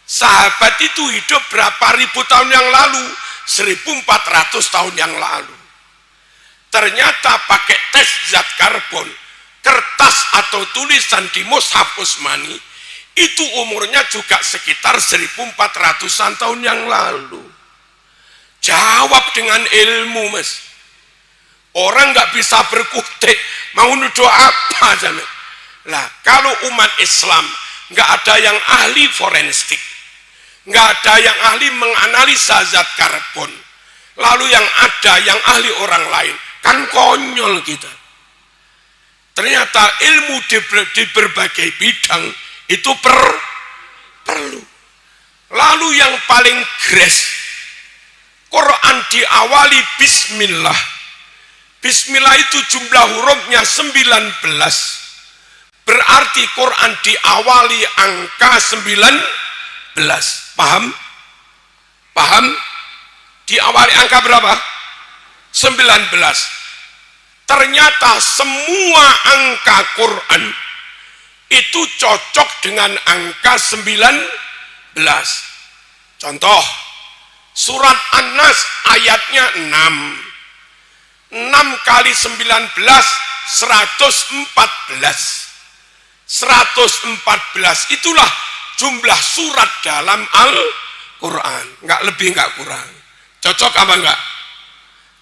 Sahabat itu hidup berapa ribu tahun yang lalu? 1400 tahun yang lalu. Ternyata pakai tes zat karbon, kertas atau tulisan di mushaf Utsmani itu umurnya juga sekitar 1400-an tahun yang lalu. Jawab dengan ilmu, Mas. Orang nggak bisa berkutik, mau nuduh apa aja. Lah, kalau umat Islam nggak ada yang ahli forensik, nggak ada yang ahli menganalisa zat karbon, lalu yang ada yang ahli orang lain, kan konyol kita. Ternyata ilmu di berbagai bidang itu perlu. Lalu yang paling gres, Quran diawali bismillah. Bismillah itu jumlah hurufnya 19. Berarti Quran diawali angka 19. Paham? Paham? Diawali angka berapa? 19. Ternyata semua angka Quran itu cocok dengan angka 19. Contoh, surat An-Nas ayatnya 6. 6 kali 19, 114. 114 itulah jumlah surat dalam Al-Quran. Enggak lebih, enggak kurang. Cocok apa enggak?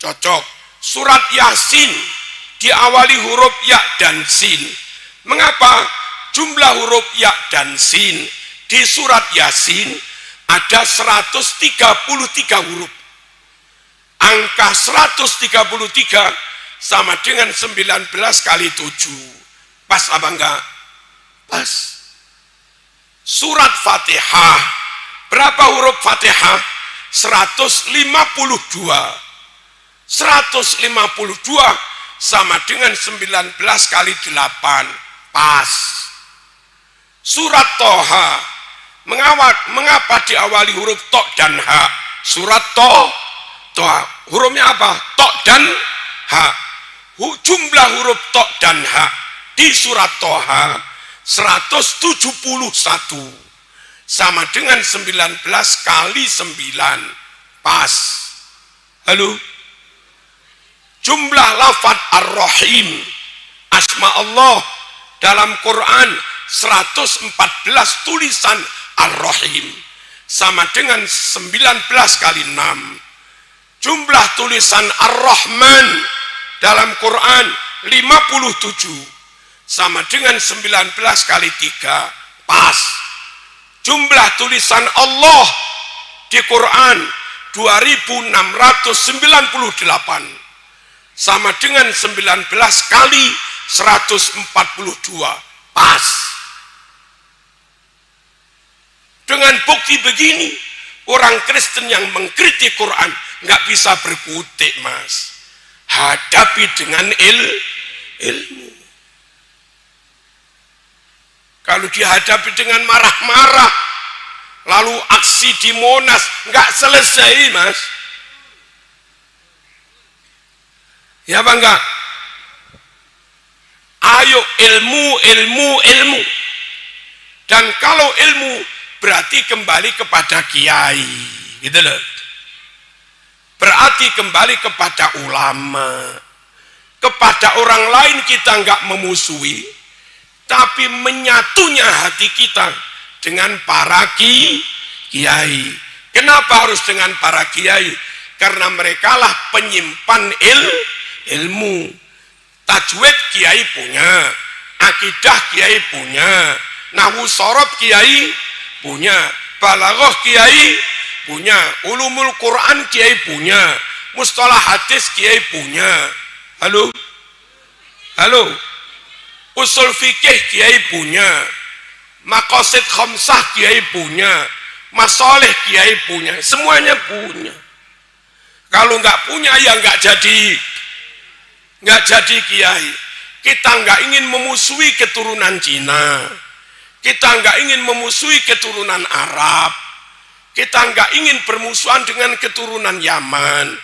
Cocok. Surat Yasin diawali huruf ya dan sin. Mengapa? Jumlah huruf ya dan sin di surat Yasin ada 133 huruf. Angka 133 sama dengan 19 kali 7. Pas apa enggak? Pas. Surat Fatihah, berapa huruf Fatihah? 152. 152 sama dengan 19 kali 8. Pas. Surat Toha, mengapa diawali huruf to dan ha? Surat Toha, hurufnya apa? To dan ha. Jumlah huruf to dan ha di surat Toha 171 sama dengan 19 kali 9. Pas. Halo? Jumlah lafaz Ar-Rahim, asma Allah dalam Quran 114 tulisan Ar-Rahim sama dengan 19 kali 6. Jumlah tulisan Ar-Rahman dalam Quran 57, sama dengan 19 kali 3, pas. Jumlah tulisan Allah di Quran 2698, sama dengan 19 kali 142, pas. Dengan bukti begini, orang Kristen yang mengkritik Quran nggak bisa berkutik, Mas. Hadapi dengan ilmu. Kalau dihadapi dengan marah-marah, lalu aksi di Monas, nggak selesai, Mas. Ya apa enggak? Ayo ilmu. Dan kalau ilmu berarti kembali kepada kiai, gitu loh. Berarti kembali kepada ulama. Kepada orang lain kita enggak memusuhi, tapi menyatunya hati kita dengan para kiai. Kenapa harus dengan para kiai? Karena merekalah penyimpan ilmu. Tajwid kiai punya, akidah kiai punya, nahwu shorof kiai punya, balaghah kiai punya, ulumul Quran kiai punya, mustalah hadis kiai punya. Halo? Usul fikih kiai punya, maqasid khamsah kiai punya, masalih kiai punya, semuanya punya. Kalau nggak punya ya nggak jadi kiai. Kita nggak ingin memusuhi keturunan Cina, kita nggak ingin memusuhi keturunan Arab, kita nggak ingin bermusuhan dengan keturunan Yaman,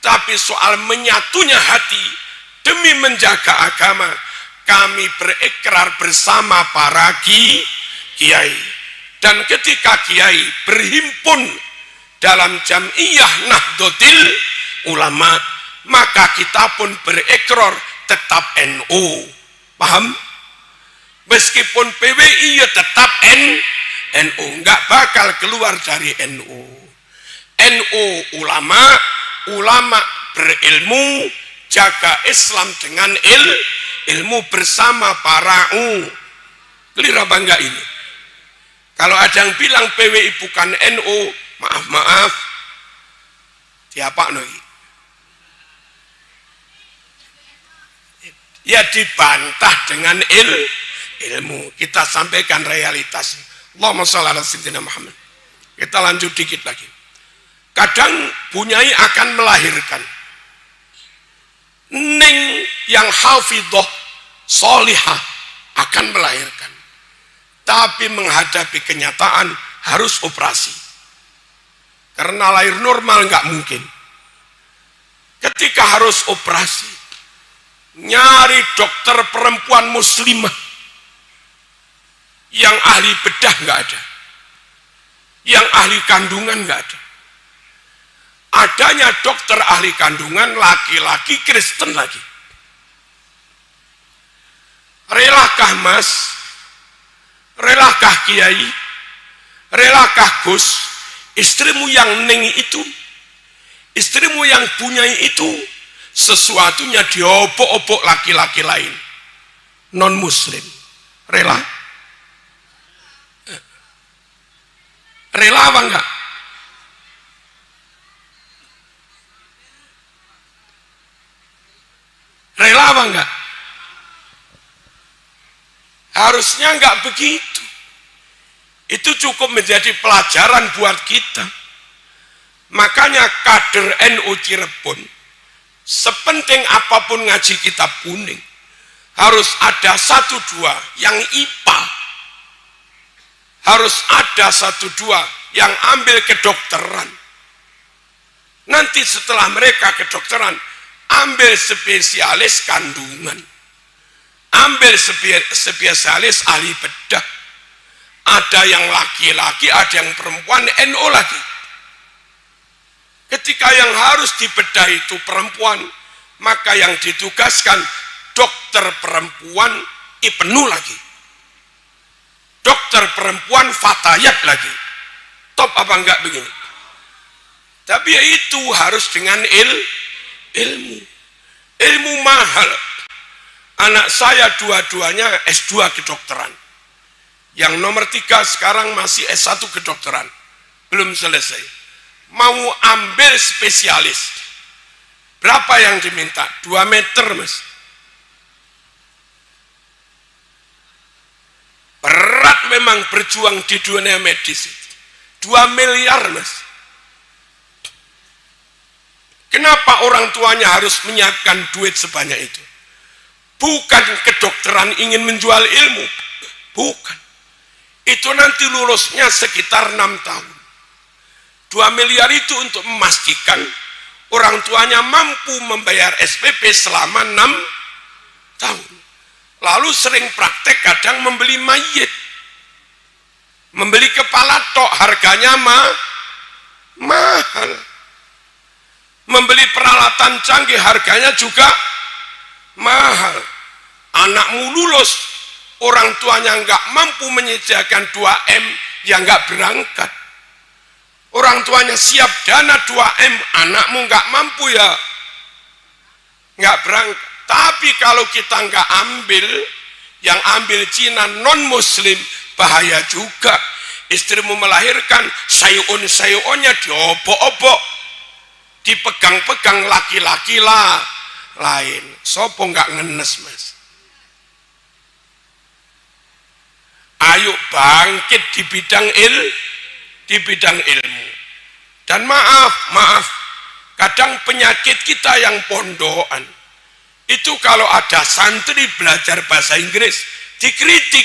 tapi soal menyatunya hati demi menjaga agama, kami berikrar bersama para kiai. Dan ketika kiai berhimpun dalam Jam'iyah Nahdlatul Ulama, maka kita pun berikrar tetap NU. Paham? Meskipun PWI ya tetap NU, nggak bakal keluar dari NU. NU ulama berilmu, jaga Islam dengan ilmu bersama para clear apa enggak ini? Kalau ada yang bilang PWI bukan NU, maaf, diapa lagi? Ya dibantah dengan ilmu. Kita sampaikan realitas. Allahumma shalli ala sayyidina Muhammad. Kita lanjut dikit lagi. Kadang bunyai akan melahirkan ning yang hafidhah solihah akan melahirkan, tapi menghadapi kenyataan harus operasi karena lahir normal nggak mungkin. Ketika harus operasi, nyari dokter perempuan muslimah yang ahli bedah nggak ada, yang ahli kandungan nggak ada. Adanya dokter ahli kandungan laki-laki Kristen lagi. Relakah Mas? Relakah Kiai? Relakah Gus? Istrimu yang ning itu, istrimu yang punya itu, sesuatunya diopok-opok laki-laki lain non muslim. Rela? Rela apa enggak? Rela apa enggak? Harusnya enggak begitu. Itu cukup menjadi pelajaran buat kita. Makanya kader NU Cirebon, sepenting apapun ngaji kitab kuning, harus ada 1-2 yang IPA, harus ada 1-2 yang ambil kedokteran. Nanti setelah mereka kedokteran, ambil spesialis kandungan, ambil spesialis ahli bedah. Ada yang laki-laki, ada yang perempuan, NO lagi. Ketika yang harus dibedah itu perempuan, maka yang ditugaskan dokter perempuan IPNU lagi, dokter perempuan fatayat lagi. Top apa enggak begini? Tapi ya itu harus dengan ilmu. Ilmu mahal. Anak saya dua-duanya S2 kedokteran. Yang nomor 3 sekarang masih S1 kedokteran. Belum selesai. Mau ambil spesialis. Berapa yang diminta? 2 meter, Mas. Berat memang berjuang di dunia medis. 2 miliar, Mas. Kenapa orang tuanya harus menyiapkan duit sebanyak itu? Bukan kedokteran ingin menjual ilmu. Bukan. Itu nanti lulusnya sekitar 6 tahun. 2 miliar itu untuk memastikan orang tuanya mampu membayar SPP selama 6 tahun. Lalu sering praktek kadang membeli mayit. Membeli kepala tok harganya mahal. Membeli peralatan canggih harganya juga mahal. Anakmu lulus, orang tuanya nggak mampu menyediakan 2M, ya nggak berangkat. Orang tuanya siap dana 2M, anakmu nggak mampu, ya nggak berangkat. Tapi kalau kita nggak ambil, yang ambil Cina non-muslim, bahaya juga. Istrimu melahirkan, sayun-sayunnya diobok-obok, dipegang-pegang laki-laki lain. Sopo nggak ngenes, Mas? Ayo bangkit di bidang ilmu. Dan maaf, kadang penyakit kita yang pondokan itu kalau ada santri belajar bahasa Inggris dikritik,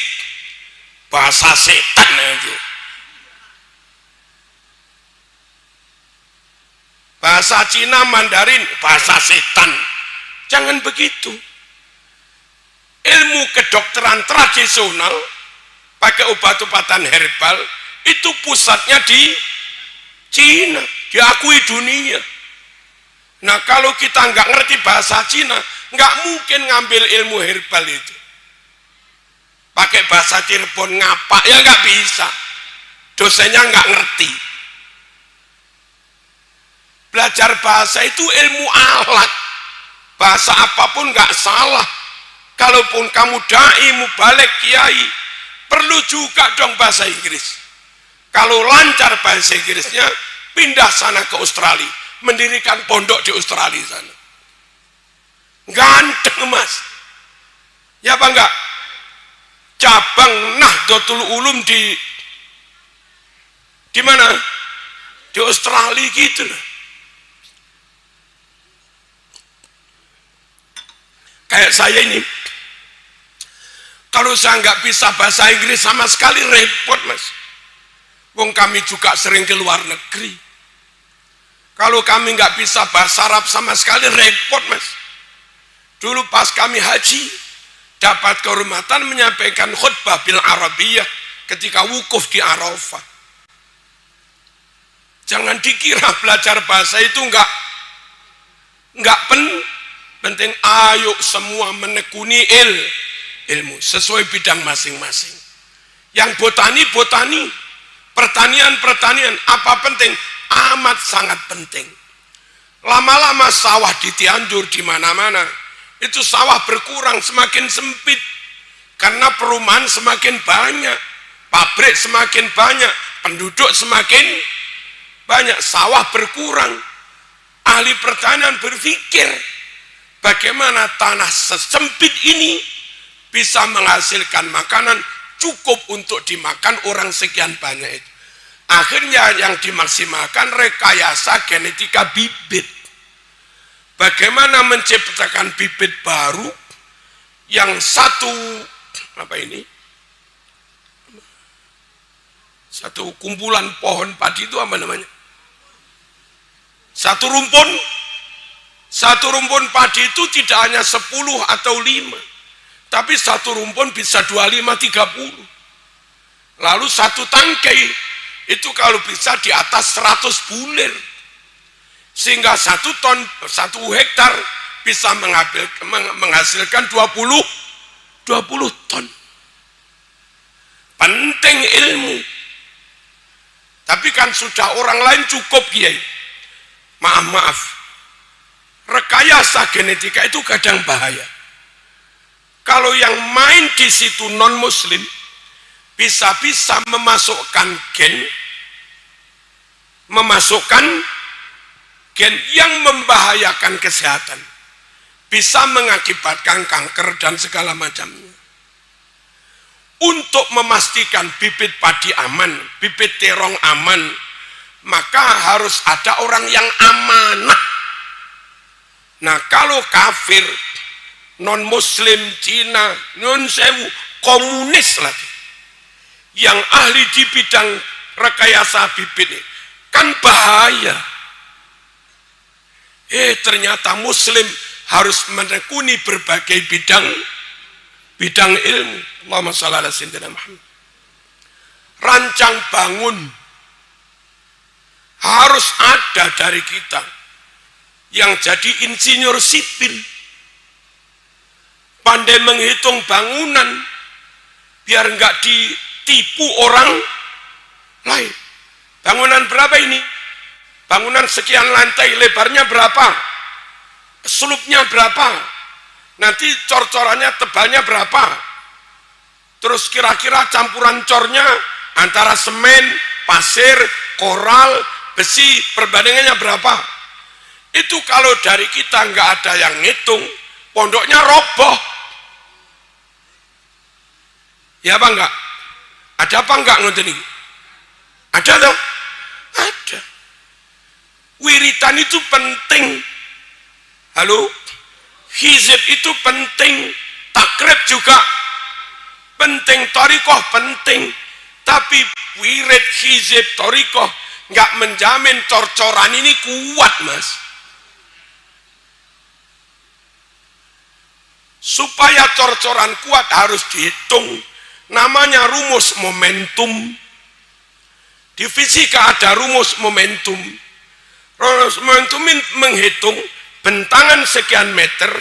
bahasa setan aja. Bahasa Cina Mandarin, bahasa setan. Jangan begitu. Ilmu kedokteran tradisional pakai obat-obatan herbal itu pusatnya di Cina, diakui dunia. Nah, kalau kita nggak ngerti bahasa Cina, nggak mungkin ngambil ilmu herbal itu. Pakai bahasa Cirebon ngapak ya nggak bisa. Dosennya nggak ngerti. Belajar bahasa itu ilmu alat. Bahasa apapun nggak salah. Kalaupun kamu dai, mubalik, kiai, perlu juga dong bahasa Inggris. Kalau lancar bahasa Inggrisnya, pindah sana ke Australia, mendirikan pondok di Australia sana. Ganteng, Mas. Ya apa enggak? Cabang Nahdlatul Ulum di mana? Di Australia gitu loh. Kayak saya ini, kalau saya nggak bisa bahasa Inggris sama sekali repot, Mas. Wong kami juga sering ke luar negeri. Kalau kami nggak bisa bahasa Arab sama sekali repot, Mas. Dulu pas kami haji, dapat kehormatan menyampaikan khutbah bil Arabiyah ketika wukuf di Arafah. Jangan dikira belajar bahasa itu nggak penting. Ayo semua menekuni ilmu sesuai bidang masing-masing. Yang botani, pertanian, apa penting? Amat sangat penting. Lama-lama sawah di Cianjur di mana-mana itu sawah berkurang, semakin sempit karena perumahan semakin banyak, pabrik semakin banyak, penduduk semakin banyak, sawah berkurang. Ahli pertanian berpikir bagaimana tanah sesempit ini bisa menghasilkan makanan cukup untuk dimakan orang sekian banyak itu. Akhirnya yang dimaksimalkan rekayasa genetika bibit. Bagaimana menciptakan bibit baru yang satu kumpulan pohon padi itu apa namanya? Satu rumpun padi itu tidak hanya 10 atau 5, tapi satu rumpun bisa 25, 30. Lalu satu tangkai itu kalau bisa di atas 100 bulir. Sehingga 1 ton, 1 hektar bisa menghasilkan 20 ton. Penting ilmu. Tapi kan sudah orang lain cukup, Kiai. Maaf, rekayasa genetika itu kadang bahaya. Kalau yang main di situ non muslim, bisa-bisa memasukkan gen yang membahayakan kesehatan, bisa mengakibatkan kanker dan segala macamnya. Untuk memastikan bibit padi aman, bibit terong aman, maka harus ada orang yang amanah. Nah, kalau kafir, non muslim, Cina, non sewu, komunis lagi, yang ahli di bidang rekayasa bibit ini, kan bahaya. Ternyata muslim harus menekuni berbagai bidang ilmu. Allahumma shalli ala sayyidina Muhammad. Rancang bangun harus ada dari kita yang jadi insinyur sipil, pandai menghitung bangunan biar enggak ditipu orang lain. Bangunan berapa ini? Bangunan sekian lantai, lebarnya berapa? Selupnya berapa? Nanti cor-corannya tebalnya berapa? Terus kira-kira campuran cornya antara semen, pasir, koral, besi, perbandingannya berapa? Itu kalau dari kita nggak ada yang ngitung, pondoknya roboh. Ya apa enggak? Ada apa enggak ngoten iki? Ada dong? Ada. Wiritan itu penting. Halo? Hizib itu penting. Takrib juga penting. Thariqah penting. Tapi wirid, hizib, thariqah nggak menjamin cor-coran ini kuat, Mas. Supaya cor-coran kuat harus dihitung. Namanya rumus momentum. Di fisika ada rumus momentum. Rumus momentum menghitung bentangan sekian meter,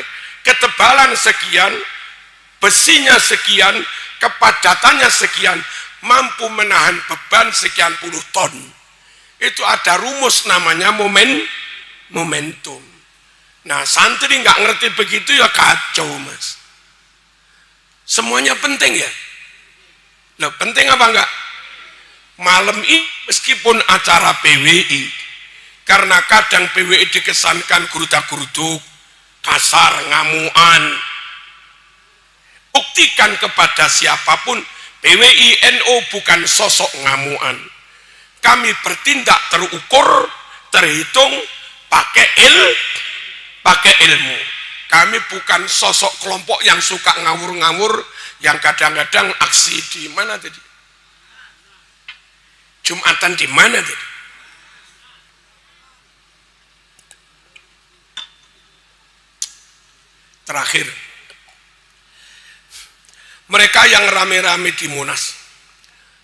ketebalan sekian, besinya sekian, kepadatannya sekian, mampu menahan beban sekian puluh ton. Itu ada rumus namanya momentum. Nah, santri nggak ngerti begitu ya kacau, Mas. Semuanya penting ya. Loh, penting apa enggak? Malam ini meskipun acara PWI, karena kadang PWI dikesankan gerudak-geruduk, kasar, ngamuan. Buktikan kepada siapapun, PWI NU bukan sosok ngamuan. Kami bertindak terukur, terhitung, pakai ilmu. Kami bukan sosok kelompok yang suka ngawur-ngawur, yang kadang-kadang aksi di mana tadi? Jumatan di mana tadi? Terakhir, mereka yang rame-rame di Monas,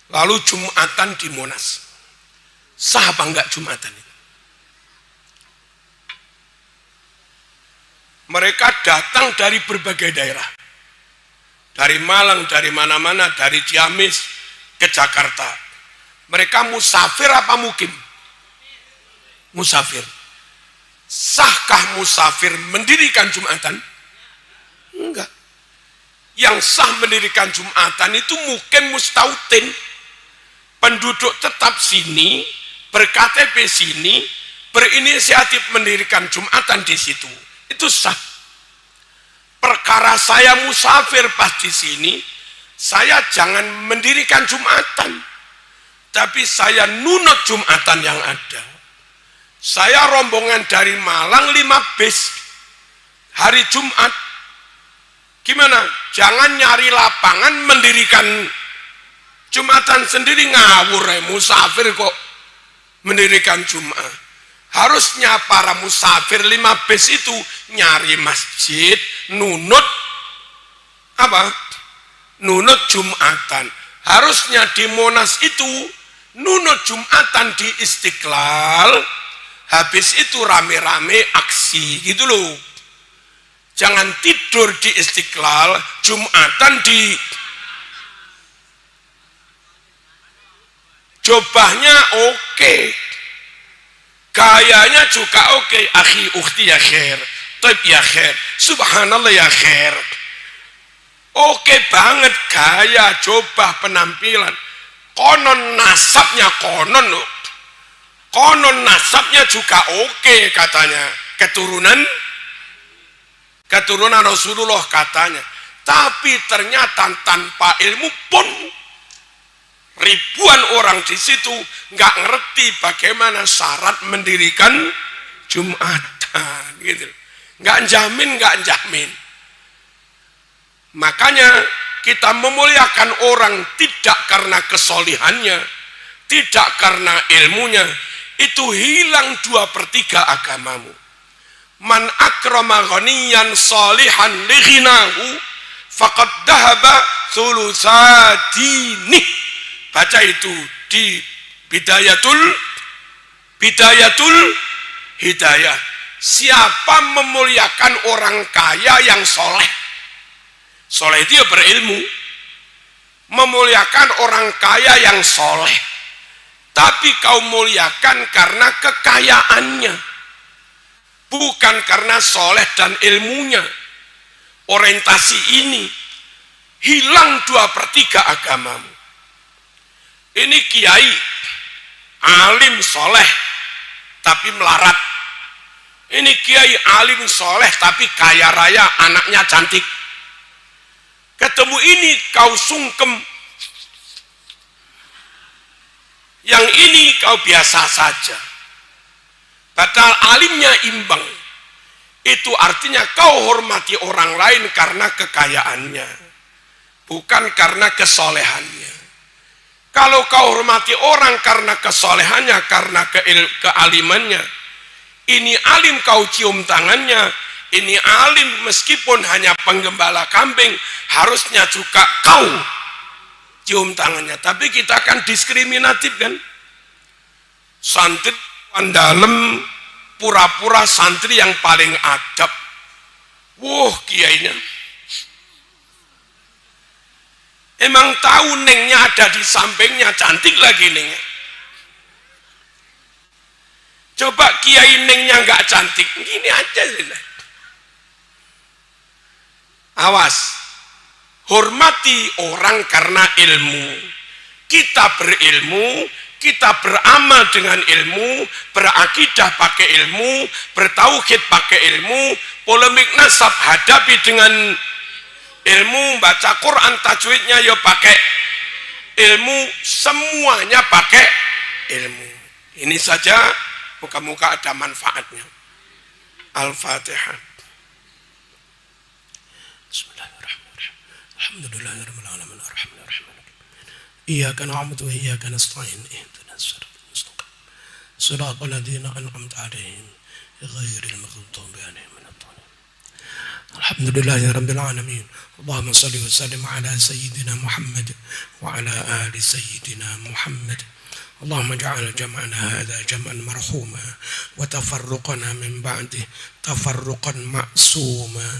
lalu Jumatan di Monas, sah apa enggak Jumatan itu? Mereka datang dari berbagai daerah, dari Malang, dari mana-mana, dari Ciamis ke Jakarta. Mereka musafir apa mukim? Musafir. Sahkah musafir mendirikan Jumatan? Enggak. Yang sah mendirikan Jumatan itu mukim mustautin, penduduk tetap sini, ber-KTP sini, berinisiatif mendirikan Jumatan di situ. Itu sah. Perkara saya musafir pas di sini, saya jangan mendirikan Jumatan, tapi saya nunut Jumatan yang ada. Saya rombongan dari Malang 5 bis hari Jumat. Gimana? Jangan nyari lapangan mendirikan Jumatan sendiri, ngawur ya, musafir kok mendirikan Jumat. Harusnya para musafir 5 bis itu nyari masjid, nunut apa? Nunut Jumatan. Harusnya di Monas itu nunut Jumatan di Istiqlal, habis itu rame-rame aksi gitu loh. Jangan tidur di Istiqlal, Jumatan di Jobahnya oke. Gayanya juga oke, akhi ukhti ya khair, taib ya khair, subhanallah ya khair. Oke banget gaya, coba penampilan. Konon nasabnya konon nasabnya juga oke katanya. Keturunan Rasulullah katanya. Tapi ternyata tanpa ilmu pun ribuan orang di situ nggak ngerti bagaimana syarat mendirikan Jumatan, gitu. Nggak jamin. Makanya kita memuliakan orang tidak karena kesolihannya, tidak karena ilmunya. Itu hilang 2/3 agamamu. Man akrama ghaniyan salihan lighinahu faqad dhahaba thulutsatini. Baca itu di Bidayatul Hidayah. Siapa memuliakan orang kaya yang soleh? Soleh itu ya berilmu. Memuliakan orang kaya yang soleh. Tapi kau muliakan karena kekayaannya. Bukan karena soleh dan ilmunya. Orientasi ini hilang 2/3 agamamu. Ini kiai alim soleh tapi melarat. Ini kiai alim soleh tapi kaya raya, anaknya cantik. Ketemu ini kau sungkem, yang ini kau biasa saja. Padahal alimnya imbang. Itu artinya kau hormati orang lain karena kekayaannya, bukan karena kesolehannya. Kalau kau hormati orang karena kesolehannya, karena kealimannya, ini alim kau cium tangannya, ini alim meskipun hanya penggembala kambing, harusnya juga kau cium tangannya. Tapi kita kan diskriminatif kan? Santri dalam pura-pura santri yang paling adab. Wah, kiainya emang tahu nengnya ada di sampingnya, cantik lagi nengnya. Coba kiai nengnya nggak cantik, gini aja. Awas, hormati orang karena ilmu. Kita berilmu, kita beramal dengan ilmu, berakidah pakai ilmu, bertauhid pakai ilmu, polemik nasab hadapi dengan ilmu, baca Quran tajwidnya ya pakai ilmu, semuanya pakai ilmu. Ini saja muka-muka ada manfaatnya. Al-Fatihah. Bismillahirrahmanirrahim. Alhamdulillahirabbil alamin arrahmanirrahim. Iyyaka na'budu wa iyyaka nasta'in. Ihdinas siratal mustaqim. Shiratal ladzina an'amta 'alaihim ghairil maghdubi 'alaihim waladdallin. Alhamdulillahirabbil alamin. اللهم صل وسلم على سيدنا محمد وعلى آل سيدنا محمد. اللهم اجعل جمعنا هذا جمعا مرحوما وتفرقنا من بعده تفرقا معصوما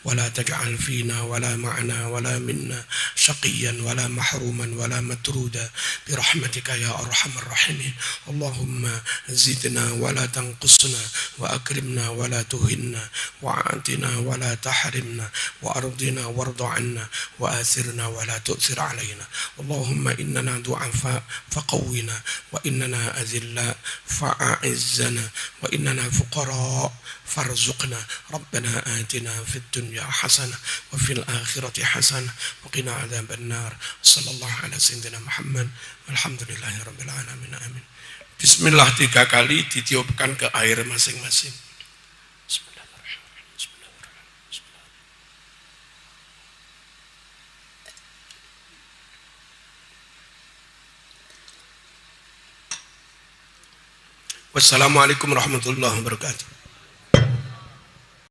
ولا تجعل فينا ولا معنا ولا منا شقيا ولا محروما ولا مترودا برحمتك يا أرحم الراحمين. اللهم زدنا ولا تنقصنا وأكرمنا ولا تهنا وأعطنا ولا تحرمنا وأرضنا وارض عنا وآثرنا ولا تؤثر علينا. اللهم إننا ضعفاء فقونا وإننا أذلاء فأعزنا وإننا فقراء فارزقنا. ربنا آتنا في الدنيا حسنة وفي الآخرة حسنة وقنا عذاب النار. صلى الله على سيدنا محمد والحمد لله رب العالمين. آمين. Bismillah 3 kali ditiupkan ke air masing-masing. Wassalamualaikum warahmatullahi wabarakatuh.